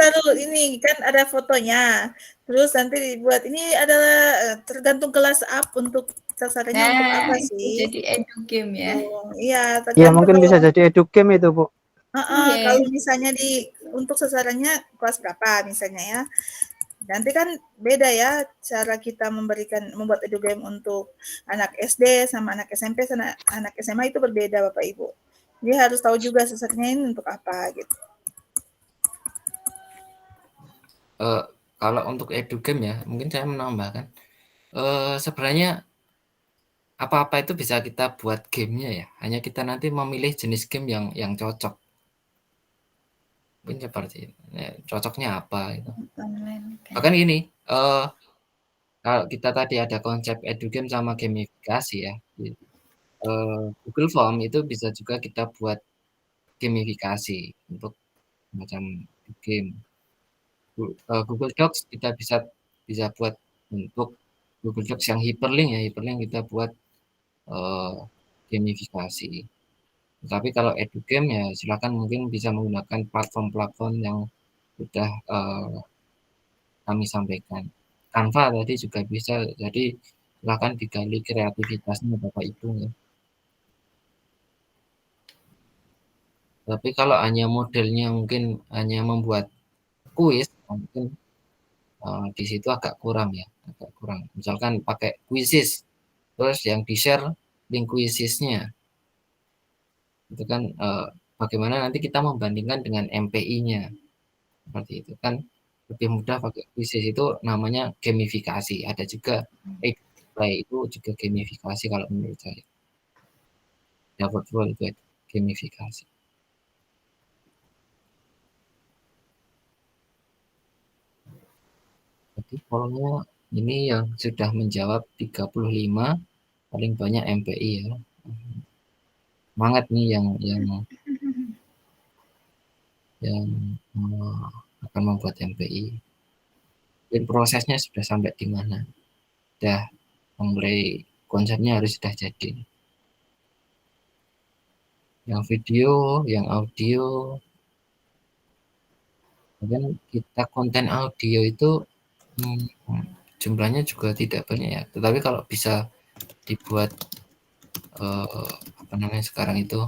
ini kan ada fotonya. Terus nanti dibuat ini adalah tergantung kelas up untuk sasarannya untuk apa sih? Jadi edu game ya. Iya, ya mungkin bisa jadi edu game itu, Bu. Kalau misalnya untuk sasarannya kelas berapa misalnya ya. Nanti kan beda ya cara kita membuat edu game untuk anak SD sama anak SMP sama anak SMA itu berbeda Bapak Ibu. Jadi harus tahu juga sasarannya ini untuk apa gitu. Kalau untuk edu game ya, mungkin saya menambahkan sebenarnya apa-apa itu bisa kita buat gamenya ya. Hanya kita nanti memilih jenis game yang cocok. Mungkin seperti cocoknya apa itu. Bahkan gini, kalau kita tadi ada konsep edu game sama gamifikasi ya. Google Form itu bisa juga kita buat gamifikasi untuk macam game. Google Docs kita bisa buat untuk Google Docs yang hyperlink ya, hyperlink kita buat gamifikasi. Tapi kalau edu game ya silakan mungkin bisa menggunakan platform-platform yang sudah kami sampaikan. Canva tadi juga bisa, jadi silakan digali kreativitasnya Bapak Ibu ya. Tapi kalau hanya modelnya mungkin hanya membuat kuis, mungkin di situ agak kurang ya. agak kurang. Misalkan pakai Quizzes, terus yang di-share link Quizzes-nya. Itu kan bagaimana nanti kita membandingkan dengan MPI-nya. Seperti itu kan lebih mudah pakai Quizzes, itu namanya gamifikasi. Ada juga Play itu juga gamifikasi kalau menurut saya. Ya virtual itu gamifikasi. Jadi polnya ini yang sudah menjawab 35, paling banyak MPI ya. Semangat nih yang akan membuat MPI. Dan prosesnya sudah sampai di mana? Sudah mulai konsepnya harus sudah jadi. Yang video, yang audio, dan kita konten audio itu jumlahnya juga tidak banyak ya. Tetapi kalau bisa dibuat apa namanya sekarang itu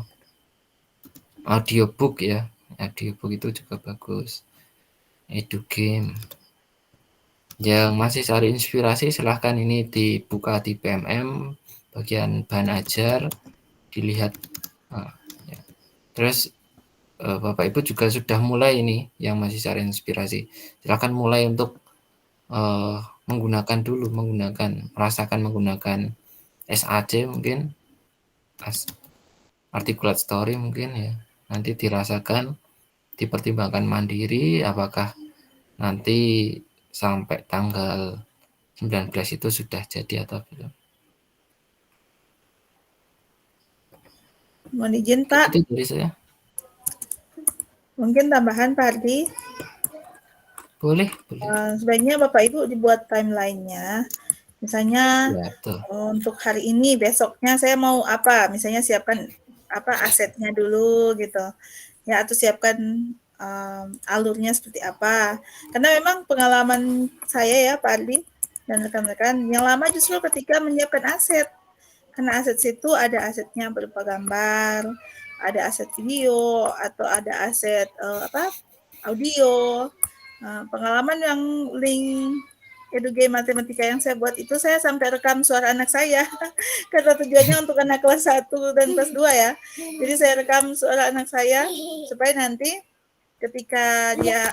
audiobook ya, audiobook itu juga bagus. Edugame. Yang masih cari inspirasi silahkan ini dibuka di PMM bagian bahan ajar, dilihat. Ya. Terus Bapak Ibu juga sudah mulai ini yang masih cari inspirasi. Silahkan mulai untuk merasakan menggunakan SAC mungkin, articulate story mungkin ya. Nanti dirasakan, dipertimbangkan mandiri apakah nanti sampai tanggal 19 itu sudah jadi atau belum. Mohon izin Pak. Itu dari saya. Mungkin tambahan Pak Ardi. Boleh. Sebaiknya Bapak Ibu dibuat timeline-nya. Misalnya untuk hari ini, besoknya saya mau apa? Misalnya siapkan apa asetnya dulu gitu. Ya, atau siapkan alurnya seperti apa. Karena memang pengalaman saya ya Pak Ardi dan rekan-rekan yang lama justru ketika menyiapkan aset. Karena aset situ ada asetnya berupa gambar, ada aset video, atau ada aset audio. Pengalaman yang link Edugame Matematika yang saya buat itu saya sampai rekam suara anak saya. Karena tujuannya untuk anak kelas 1 dan kelas 2 ya. Jadi saya rekam suara anak saya supaya nanti ketika dia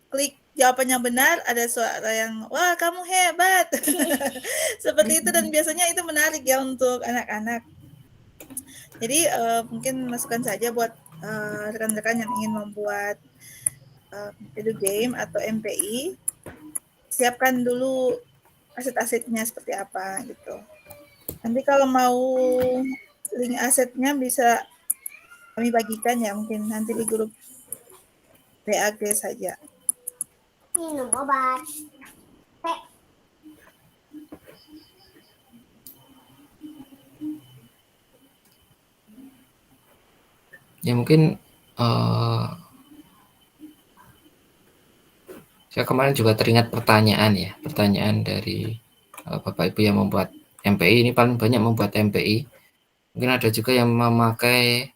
klik jawaban yang benar, ada suara yang wah kamu hebat. Seperti itu, dan biasanya itu menarik ya untuk anak-anak. Jadi mungkin masukan saja buat rekan-rekan yang ingin membuat Edugame atau MPI, siapkan dulu aset-asetnya seperti apa gitu. Nanti kalau mau link asetnya bisa kami bagikan ya, mungkin nanti di grup BAG saja. Minum obat. Ya mungkin saya kemarin juga teringat pertanyaan dari Bapak Ibu yang membuat MPI. Ini paling banyak membuat MPI. Mungkin ada juga yang memakai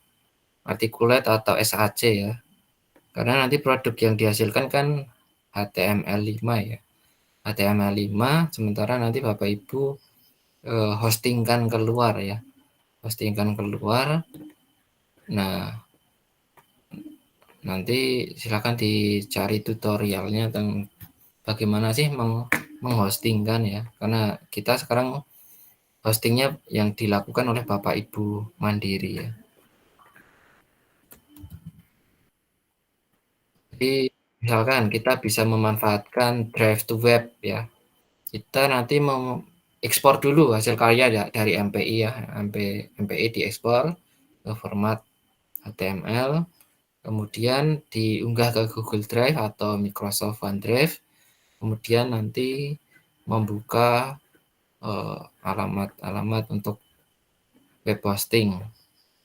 articulate atau SAC ya. Karena nanti produk yang dihasilkan kan HTML5 ya. HTML5, sementara nanti Bapak Ibu hostingkan keluar ya. Hostingkan keluar. Nah, nanti silakan dicari tutorialnya tentang bagaimana sih menghostingkan ya. Karena kita sekarang hostingnya yang dilakukan oleh Bapak Ibu mandiri ya. Jadi misalkan kita bisa memanfaatkan drive to web ya. Kita nanti ekspor dulu hasil karya ya, dari MPI ya. MPI diekspor ke format HTML, kemudian diunggah ke Google Drive atau Microsoft OneDrive, kemudian nanti membuka alamat untuk web hosting.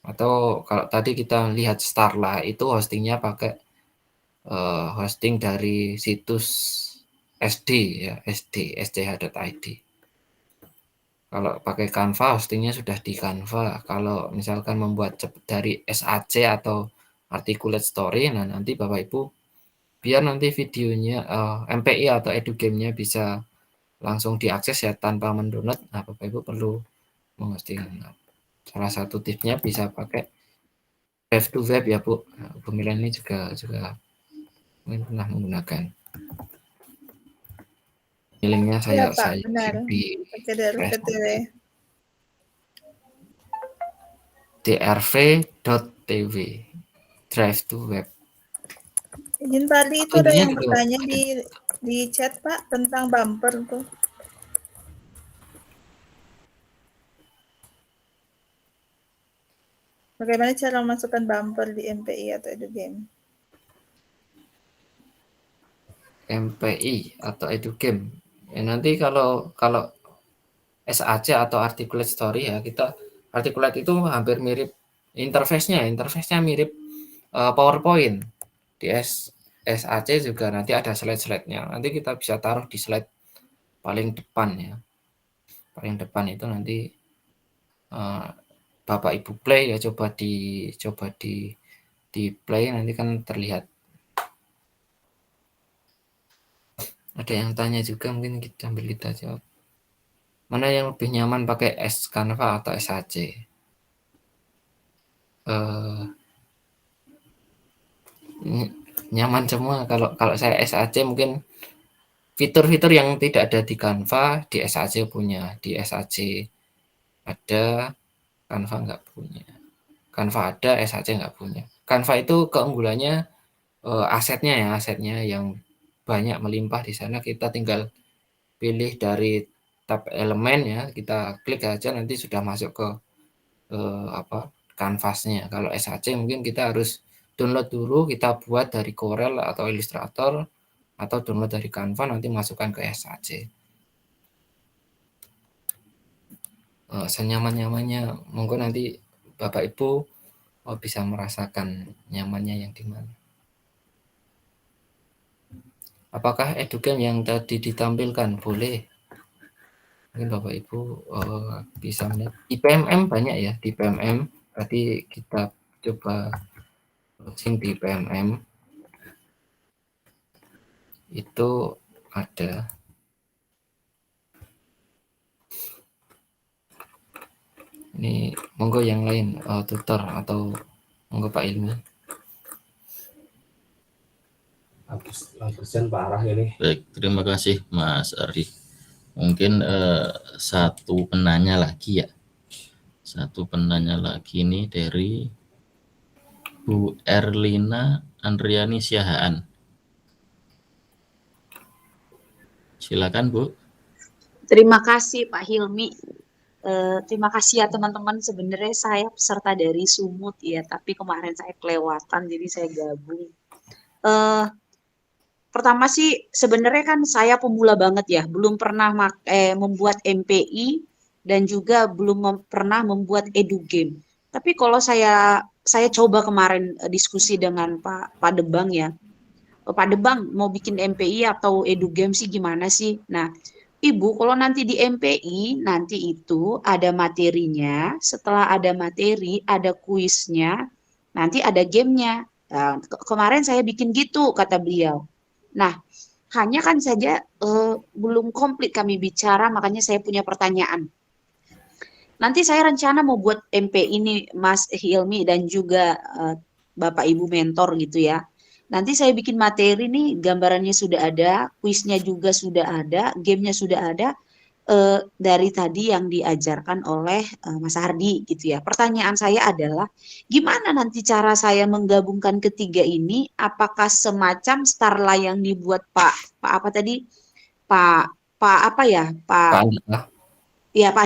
Atau kalau tadi kita lihat Starla itu hostingnya pakai hosting dari situs SD ya, sdh.id. Kalau pakai Canva, hostingnya sudah di Canva. Kalau misalkan membuat dari SAC atau articulate story, nah nanti Bapak Ibu biar nanti videonya MPI atau edugame-nya bisa langsung diakses ya tanpa mendownload. Nah, Bapak Ibu perlu menghosting. Nah, salah satu tipsnya bisa pakai Drive to Web ya Bu. Nah, Bu Milan ini juga mungkin pernah menggunakan. Linknya Iya Pak, saya benar. di Pakai dari PTW. drv.tv Drive to Web. Izin tadi itu ada yang bertanya di chat Pak tentang bumper tuh. Bagaimana cara memasukkan bumper di MPI atau edugame? MPI atau edugame. Ya, nanti kalau SAC atau articulate story ya, kita articulate itu hampir mirip interface-nya mirip PowerPoint. Di SAC juga nanti ada slide-slide-nya. Nanti kita bisa taruh di slide paling depan ya. Paling depan itu nanti Bapak Ibu play ya, coba di play, nanti kan terlihat. Ada yang tanya juga, mungkin kita ambil kita jawab. Mana yang lebih nyaman pakai Canva atau SAC? Nyaman semua. Kalau saya SAC mungkin fitur-fitur yang tidak ada di Canva di SAC punya, di SAC ada, Canva nggak punya. Canva ada, SAC nggak punya. Canva itu keunggulannya asetnya yang banyak melimpah di sana. Kita tinggal pilih dari tab elemen ya, kita klik aja nanti sudah masuk ke kanvasnya. Kalau SAC mungkin kita harus download dulu, kita buat dari Corel atau Illustrator, atau download dari Canva nanti masukkan ke SAC. Senyaman-nyamannya monggo nanti Bapak Ibu bisa merasakan nyamannya yang di mana. Apakah edugame yang tadi ditampilkan? Boleh. Mungkin Bapak Ibu bisa melihat. Di PMM banyak ya, di PMM. Tadi kita coba browsing di PMM. Itu ada. Ini monggo yang lain, tutor atau monggo Pak Ilmi. Bagusan parah ini. Baik, terima kasih Mas Ardi. Mungkin satu penanya lagi ya. Satu penanya lagi ini dari Bu Erlina Andriani Siahaan. Silakan Bu. Terima kasih Pak Hilmi. Terima kasih ya teman-teman. Sebenarnya saya peserta dari Sumut ya, tapi kemarin saya kelewatan jadi saya gabung. Pertama sih sebenarnya kan saya pemula banget ya, belum pernah membuat MPI dan juga belum pernah membuat edugame. Tapi kalau saya coba kemarin diskusi dengan Pak Debang ya, Pak Debang mau bikin MPI atau edugame sih gimana sih? Nah, Ibu kalau nanti di MPI nanti itu ada materinya, setelah ada materi ada kuisnya, nanti ada gamenya. Nah, kemarin saya bikin gitu kata beliau. Nah, hanya kan saja belum komplit kami bicara, makanya saya punya pertanyaan. Nanti saya rencana mau buat MPI ini Mas Hilmi dan juga Bapak Ibu mentor gitu ya. Nanti saya bikin materi nih, gambarannya sudah ada, kuisnya juga sudah ada, gamenya sudah ada, dari tadi yang diajarkan oleh Mas Hardi gitu ya. Pertanyaan saya adalah, gimana nanti cara saya menggabungkan ketiga ini? Apakah semacam Starla yang dibuat Pak apa tadi? Pak apa ya? Pak Andika. Ya Pak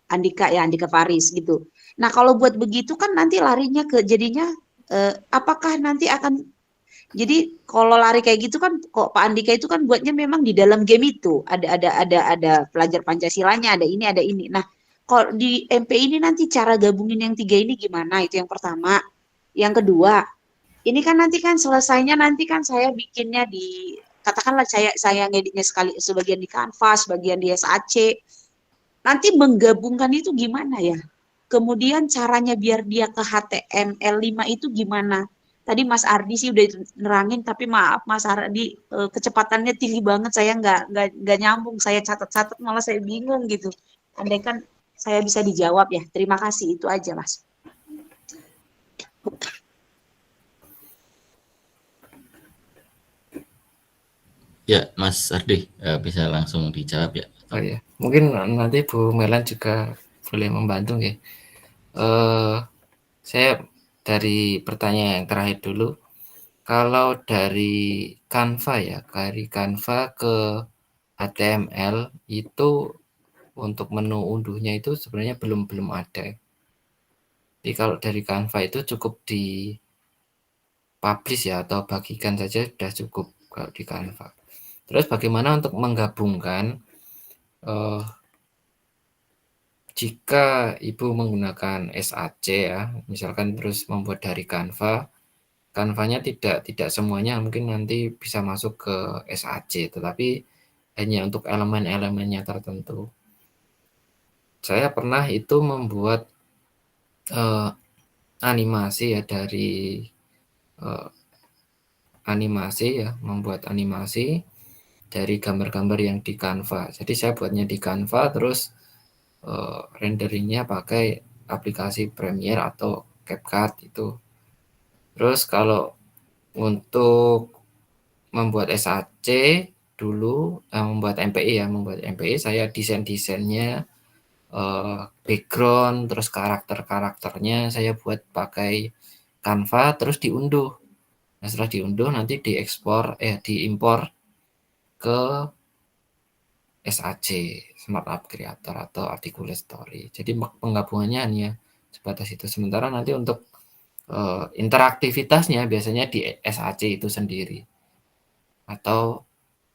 Andika Faris gitu. Nah kalau buat begitu kan nanti larinya ke jadinya, apakah nanti akan jadi kalau lari kayak gitu kan kok Pak Andika itu kan buatnya memang di dalam game itu ada pelajar Pancasilanya, ada ini. Nah, kalau di MP ini nanti cara gabungin yang tiga ini gimana? Itu yang pertama. Yang kedua, ini kan nanti kan selesainya nanti kan saya bikinnya di katakanlah saya ngeditnya sebagian di Canva, sebagian di SAC. Nanti menggabungkan itu gimana ya? Kemudian caranya biar dia ke HTML5 itu gimana? Tadi Mas Ardi sih udah nerangin, tapi maaf Mas Ardi kecepatannya tinggi banget, saya nggak nyambung, saya catat-catat malah saya bingung gitu. Andai kan saya bisa dijawab ya. Terima kasih, itu aja Mas. Ya, Mas Ardi bisa langsung dijawab ya. Oh ya, mungkin nanti Bu Melan juga boleh membantu ya. Saya dari pertanyaan yang terakhir dulu, kalau dari Canva ya, dari Canva ke HTML itu untuk menu unduhnya itu sebenarnya belum ada. Jadi kalau dari Canva itu cukup di publish ya, atau bagikan saja sudah cukup kalau di Canva. Terus bagaimana untuk menggabungkan jika Ibu menggunakan SAC ya, misalkan terus membuat dari Canva-nya tidak semuanya mungkin nanti bisa masuk ke SAC, tetapi hanya untuk elemen-elemennya tertentu. Saya pernah itu membuat animasi ya, dari membuat animasi dari gambar-gambar yang di Canva. Jadi saya buatnya di Canva, terus renderingnya pakai aplikasi Premiere atau CapCut itu. Terus kalau untuk membuat SAC dulu, membuat MPI saya desainnya background, terus karakternya saya buat pakai Canva, terus diunduh. Nah, setelah diunduh nanti diimpor ke SAC, Smart App Creator atau Articulate Story. Jadi penggabungannya hanya sebatas itu. Sementara nanti untuk interaktivitasnya biasanya di SAC itu sendiri. Atau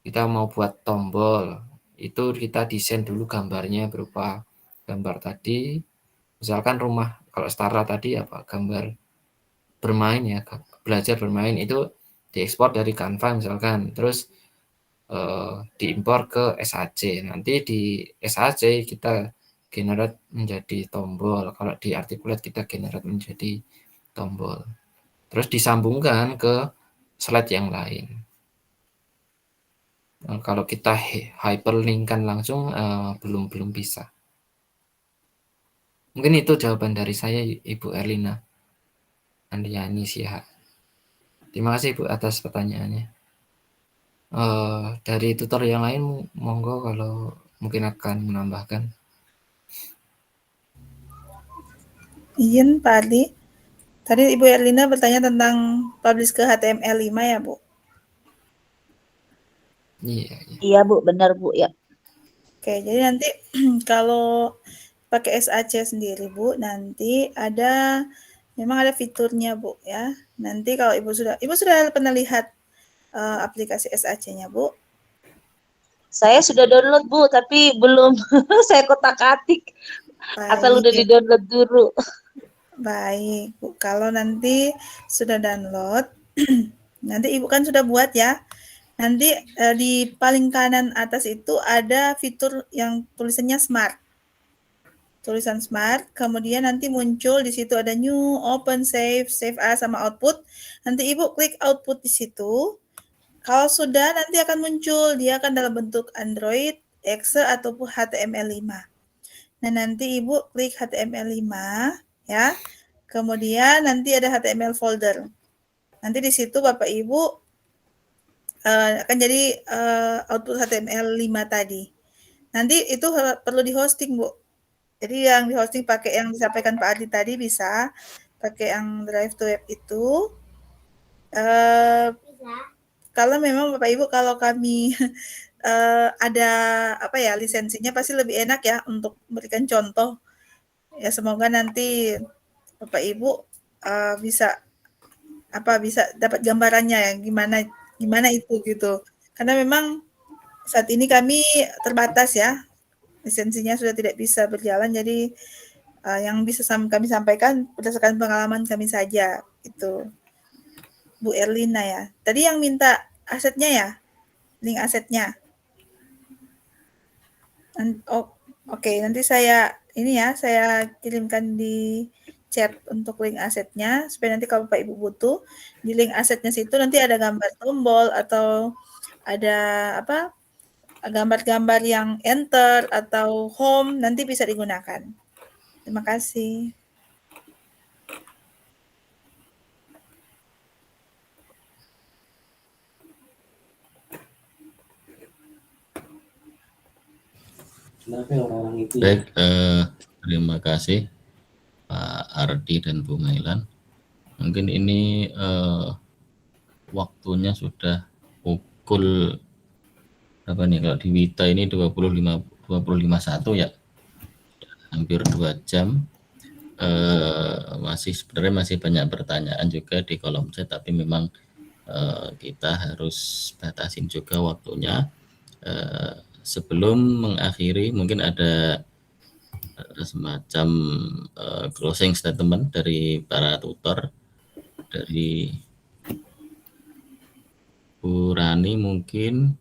kita mau buat tombol, itu kita desain dulu gambarnya berupa gambar tadi. Misalkan rumah, kalau Stara tadi apa, gambar bermain ya, belajar bermain, itu diekspor dari Canva misalkan, terus diimpor ke SAC. Nanti di SAC kita generate menjadi tombol, kalau di Articulate kita generate menjadi tombol, terus disambungkan ke slide yang lain. Kalau kita hyperlinkkan langsung belum bisa. Mungkin itu jawaban dari saya, Ibu Erlina Andriani Siha. Terima kasih Ibu atas pertanyaannya. Dari tutor yang lain monggo kalau mungkin akan menambahkan. Izin Pak Ardi. Tadi Ibu Erlina bertanya tentang publish ke HTML5 ya Bu? Iya Bu, benar Bu ya. Oke, jadi nanti kalau pakai SAC sendiri Bu, nanti memang ada fiturnya Bu ya. Nanti kalau Ibu sudah pernah lihat aplikasi SAC-nya Bu? Saya sudah download Bu, tapi belum saya kotak-atik. Asal udah di-download dulu. Baik Bu, kalau nanti sudah download, nanti Ibu kan sudah buat ya. Nanti di paling kanan atas itu ada fitur yang tulisannya Smart. Tulisan Smart, kemudian nanti muncul di situ ada New, Open, Save As sama Output. Nanti Ibu klik Output di situ. Kalau sudah nanti akan muncul, dia akan dalam bentuk Android, Excel ataupun HTML5. Nah, nanti Ibu klik HTML5 ya. Kemudian nanti ada HTML folder. Nanti di situ Bapak Ibu akan jadi output HTML5 tadi. Nanti itu perlu di hosting Bu. Jadi yang di hosting pakai yang disampaikan Pak Ardi tadi bisa pakai yang Drive to Web itu. Kalau memang Bapak Ibu, kalau kami ada lisensinya pasti lebih enak ya untuk memberikan contoh. Ya semoga nanti Bapak Ibu bisa dapat gambarannya ya gimana itu gitu. Karena memang saat ini kami terbatas ya, lisensinya sudah tidak bisa berjalan, jadi yang bisa kami sampaikan berdasarkan pengalaman kami saja itu. Bu Erlina ya. Tadi yang minta asetnya ya, link asetnya. Oke, nanti saya kirimkan di chat untuk link asetnya supaya nanti kalau Bapak Ibu butuh di link asetnya situ nanti ada gambar tombol atau ada apa gambar-gambar yang enter atau home nanti bisa digunakan. Terima kasih. Baik, terima kasih Pak Ardi dan Bu Mailan. Mungkin ini waktunya sudah pukul apa nih kalau di Wita ini 25.1 ya, hampir 2 jam. Sebenarnya masih banyak pertanyaan juga di kolom chat, tapi memang kita harus batasin juga waktunya. Sebelum mengakhiri mungkin ada semacam closing statement dari para tutor, dari Bu Rani mungkin,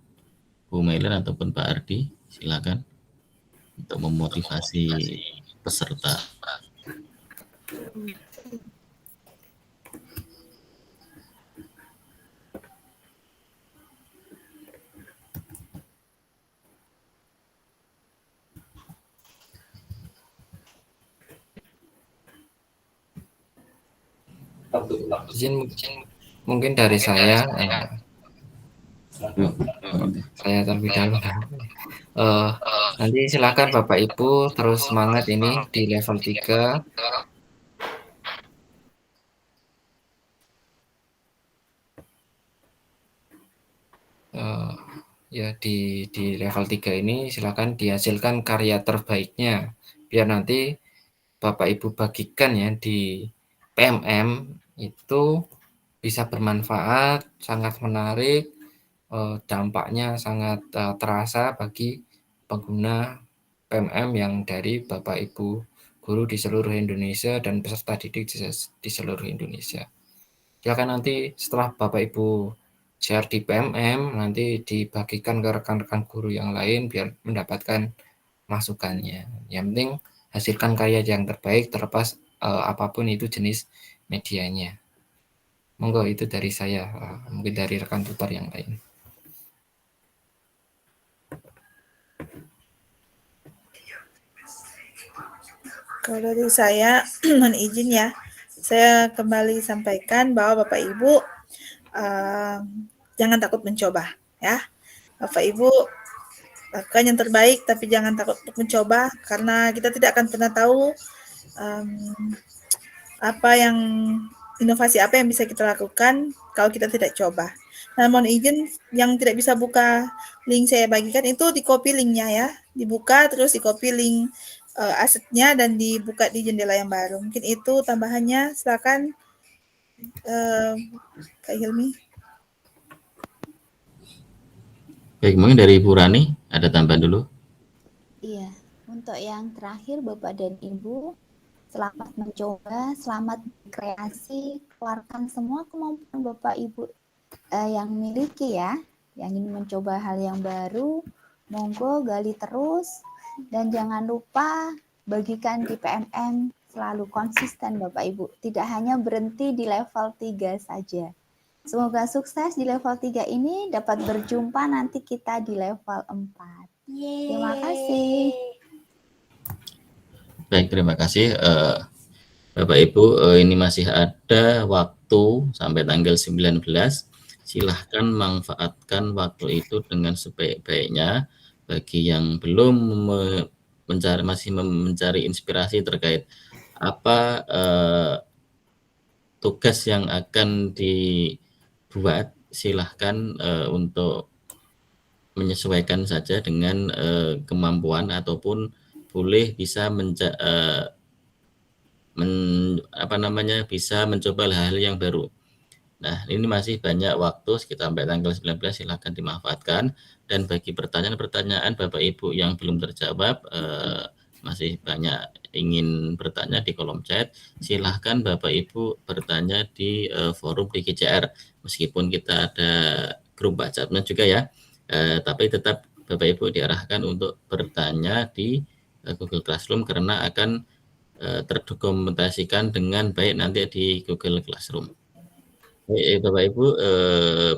Bu Mailan ataupun Pak Ardi, silakan untuk memotivasi peserta. Izin mungkin dari saya terlebih dahulu. Nanti silakan Bapak Ibu terus semangat ini di level 3. Ya di level 3 ini silakan dihasilkan karya terbaiknya biar nanti Bapak Ibu bagikan ya di PMM itu bisa bermanfaat, sangat menarik, dampaknya sangat terasa bagi pengguna PMM yang dari Bapak Ibu guru di seluruh Indonesia dan peserta didik di seluruh Indonesia. Silakan nanti setelah Bapak Ibu share di PMM, nanti dibagikan ke rekan-rekan guru yang lain biar mendapatkan masukannya. Yang penting hasilkan karya yang terbaik terlepas apapun itu jenis medianya. Monggo itu dari saya, mungkin dari rekan tutor yang lain. Kalau dari saya, mohon izin ya, saya kembali sampaikan bahwa Bapak Ibu jangan takut mencoba, ya. Bapak Ibu lakukan yang terbaik, tapi jangan takut untuk mencoba karena kita tidak akan pernah tahu inovasi apa yang bisa kita lakukan kalau kita tidak coba. Nah, mohon izin yang tidak bisa buka link saya bagikan itu di copy linknya ya, dibuka terus di copy link asetnya dan dibuka di jendela yang baru. Mungkin itu tambahannya. Silakan Kak Hilmi. Baik, mungkin dari Ibu Rani ada tambahan dulu. Iya, untuk yang terakhir Bapak dan Ibu, selamat mencoba, selamat berkreasi, keluarkan semua kemampuan Bapak Ibu yang miliki ya, yang ingin mencoba hal yang baru, monggo gali terus, dan jangan lupa bagikan di PMM, selalu konsisten Bapak Ibu, tidak hanya berhenti di level 3 saja. Semoga sukses di level 3 ini, dapat berjumpa nanti kita di level 4. Terima kasih. Baik, terima kasih Bapak Ibu, ini masih ada waktu sampai tanggal 19. Silahkan manfaatkan waktu itu dengan sebaik-baiknya. Bagi yang belum masih mencari inspirasi terkait apa tugas yang akan dibuat, silahkan untuk menyesuaikan saja dengan kemampuan ataupun boleh bisa bisa mencoba hal-hal yang baru. Nah, ini masih banyak waktu sekitar sampai tanggal 19, silahkan dimanfaatkan. Dan bagi pertanyaan-pertanyaan Bapak Ibu yang belum terjawab, masih banyak ingin bertanya di kolom chat, silahkan Bapak Ibu bertanya di forum di GCR. Meskipun kita ada grup WhatsApp-nya juga ya, tapi tetap Bapak Ibu diarahkan untuk bertanya di Google Classroom karena akan terdokumentasikan dengan baik nanti di Google Classroom. Baik, Bapak Ibu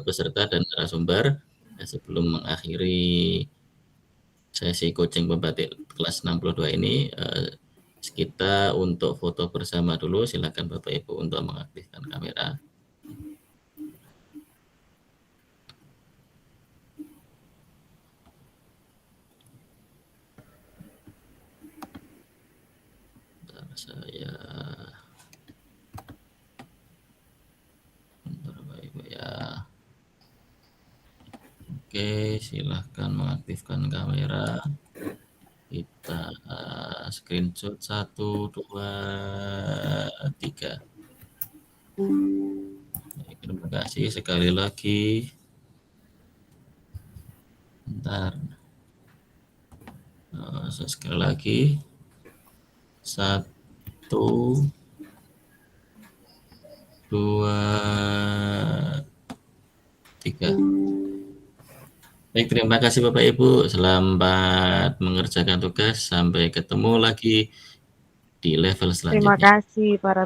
peserta dan narasumber, sebelum mengakhiri sesi coaching pembatik kelas 62 ini, kita untuk foto bersama dulu. Silakan Bapak Ibu untuk mengaktifkan kamera. Saya Bapak Ibu ya. Oke, silahkan mengaktifkan kamera. Kita screenshot 1, 2, 3. Baik, terima kasih sekali lagi. Bentar. Sekali lagi. 1, 2, 3. Baik, terima kasih Bapak Ibu. Selamat mengerjakan tugas. Sampai ketemu lagi di level selanjutnya. Terima kasih para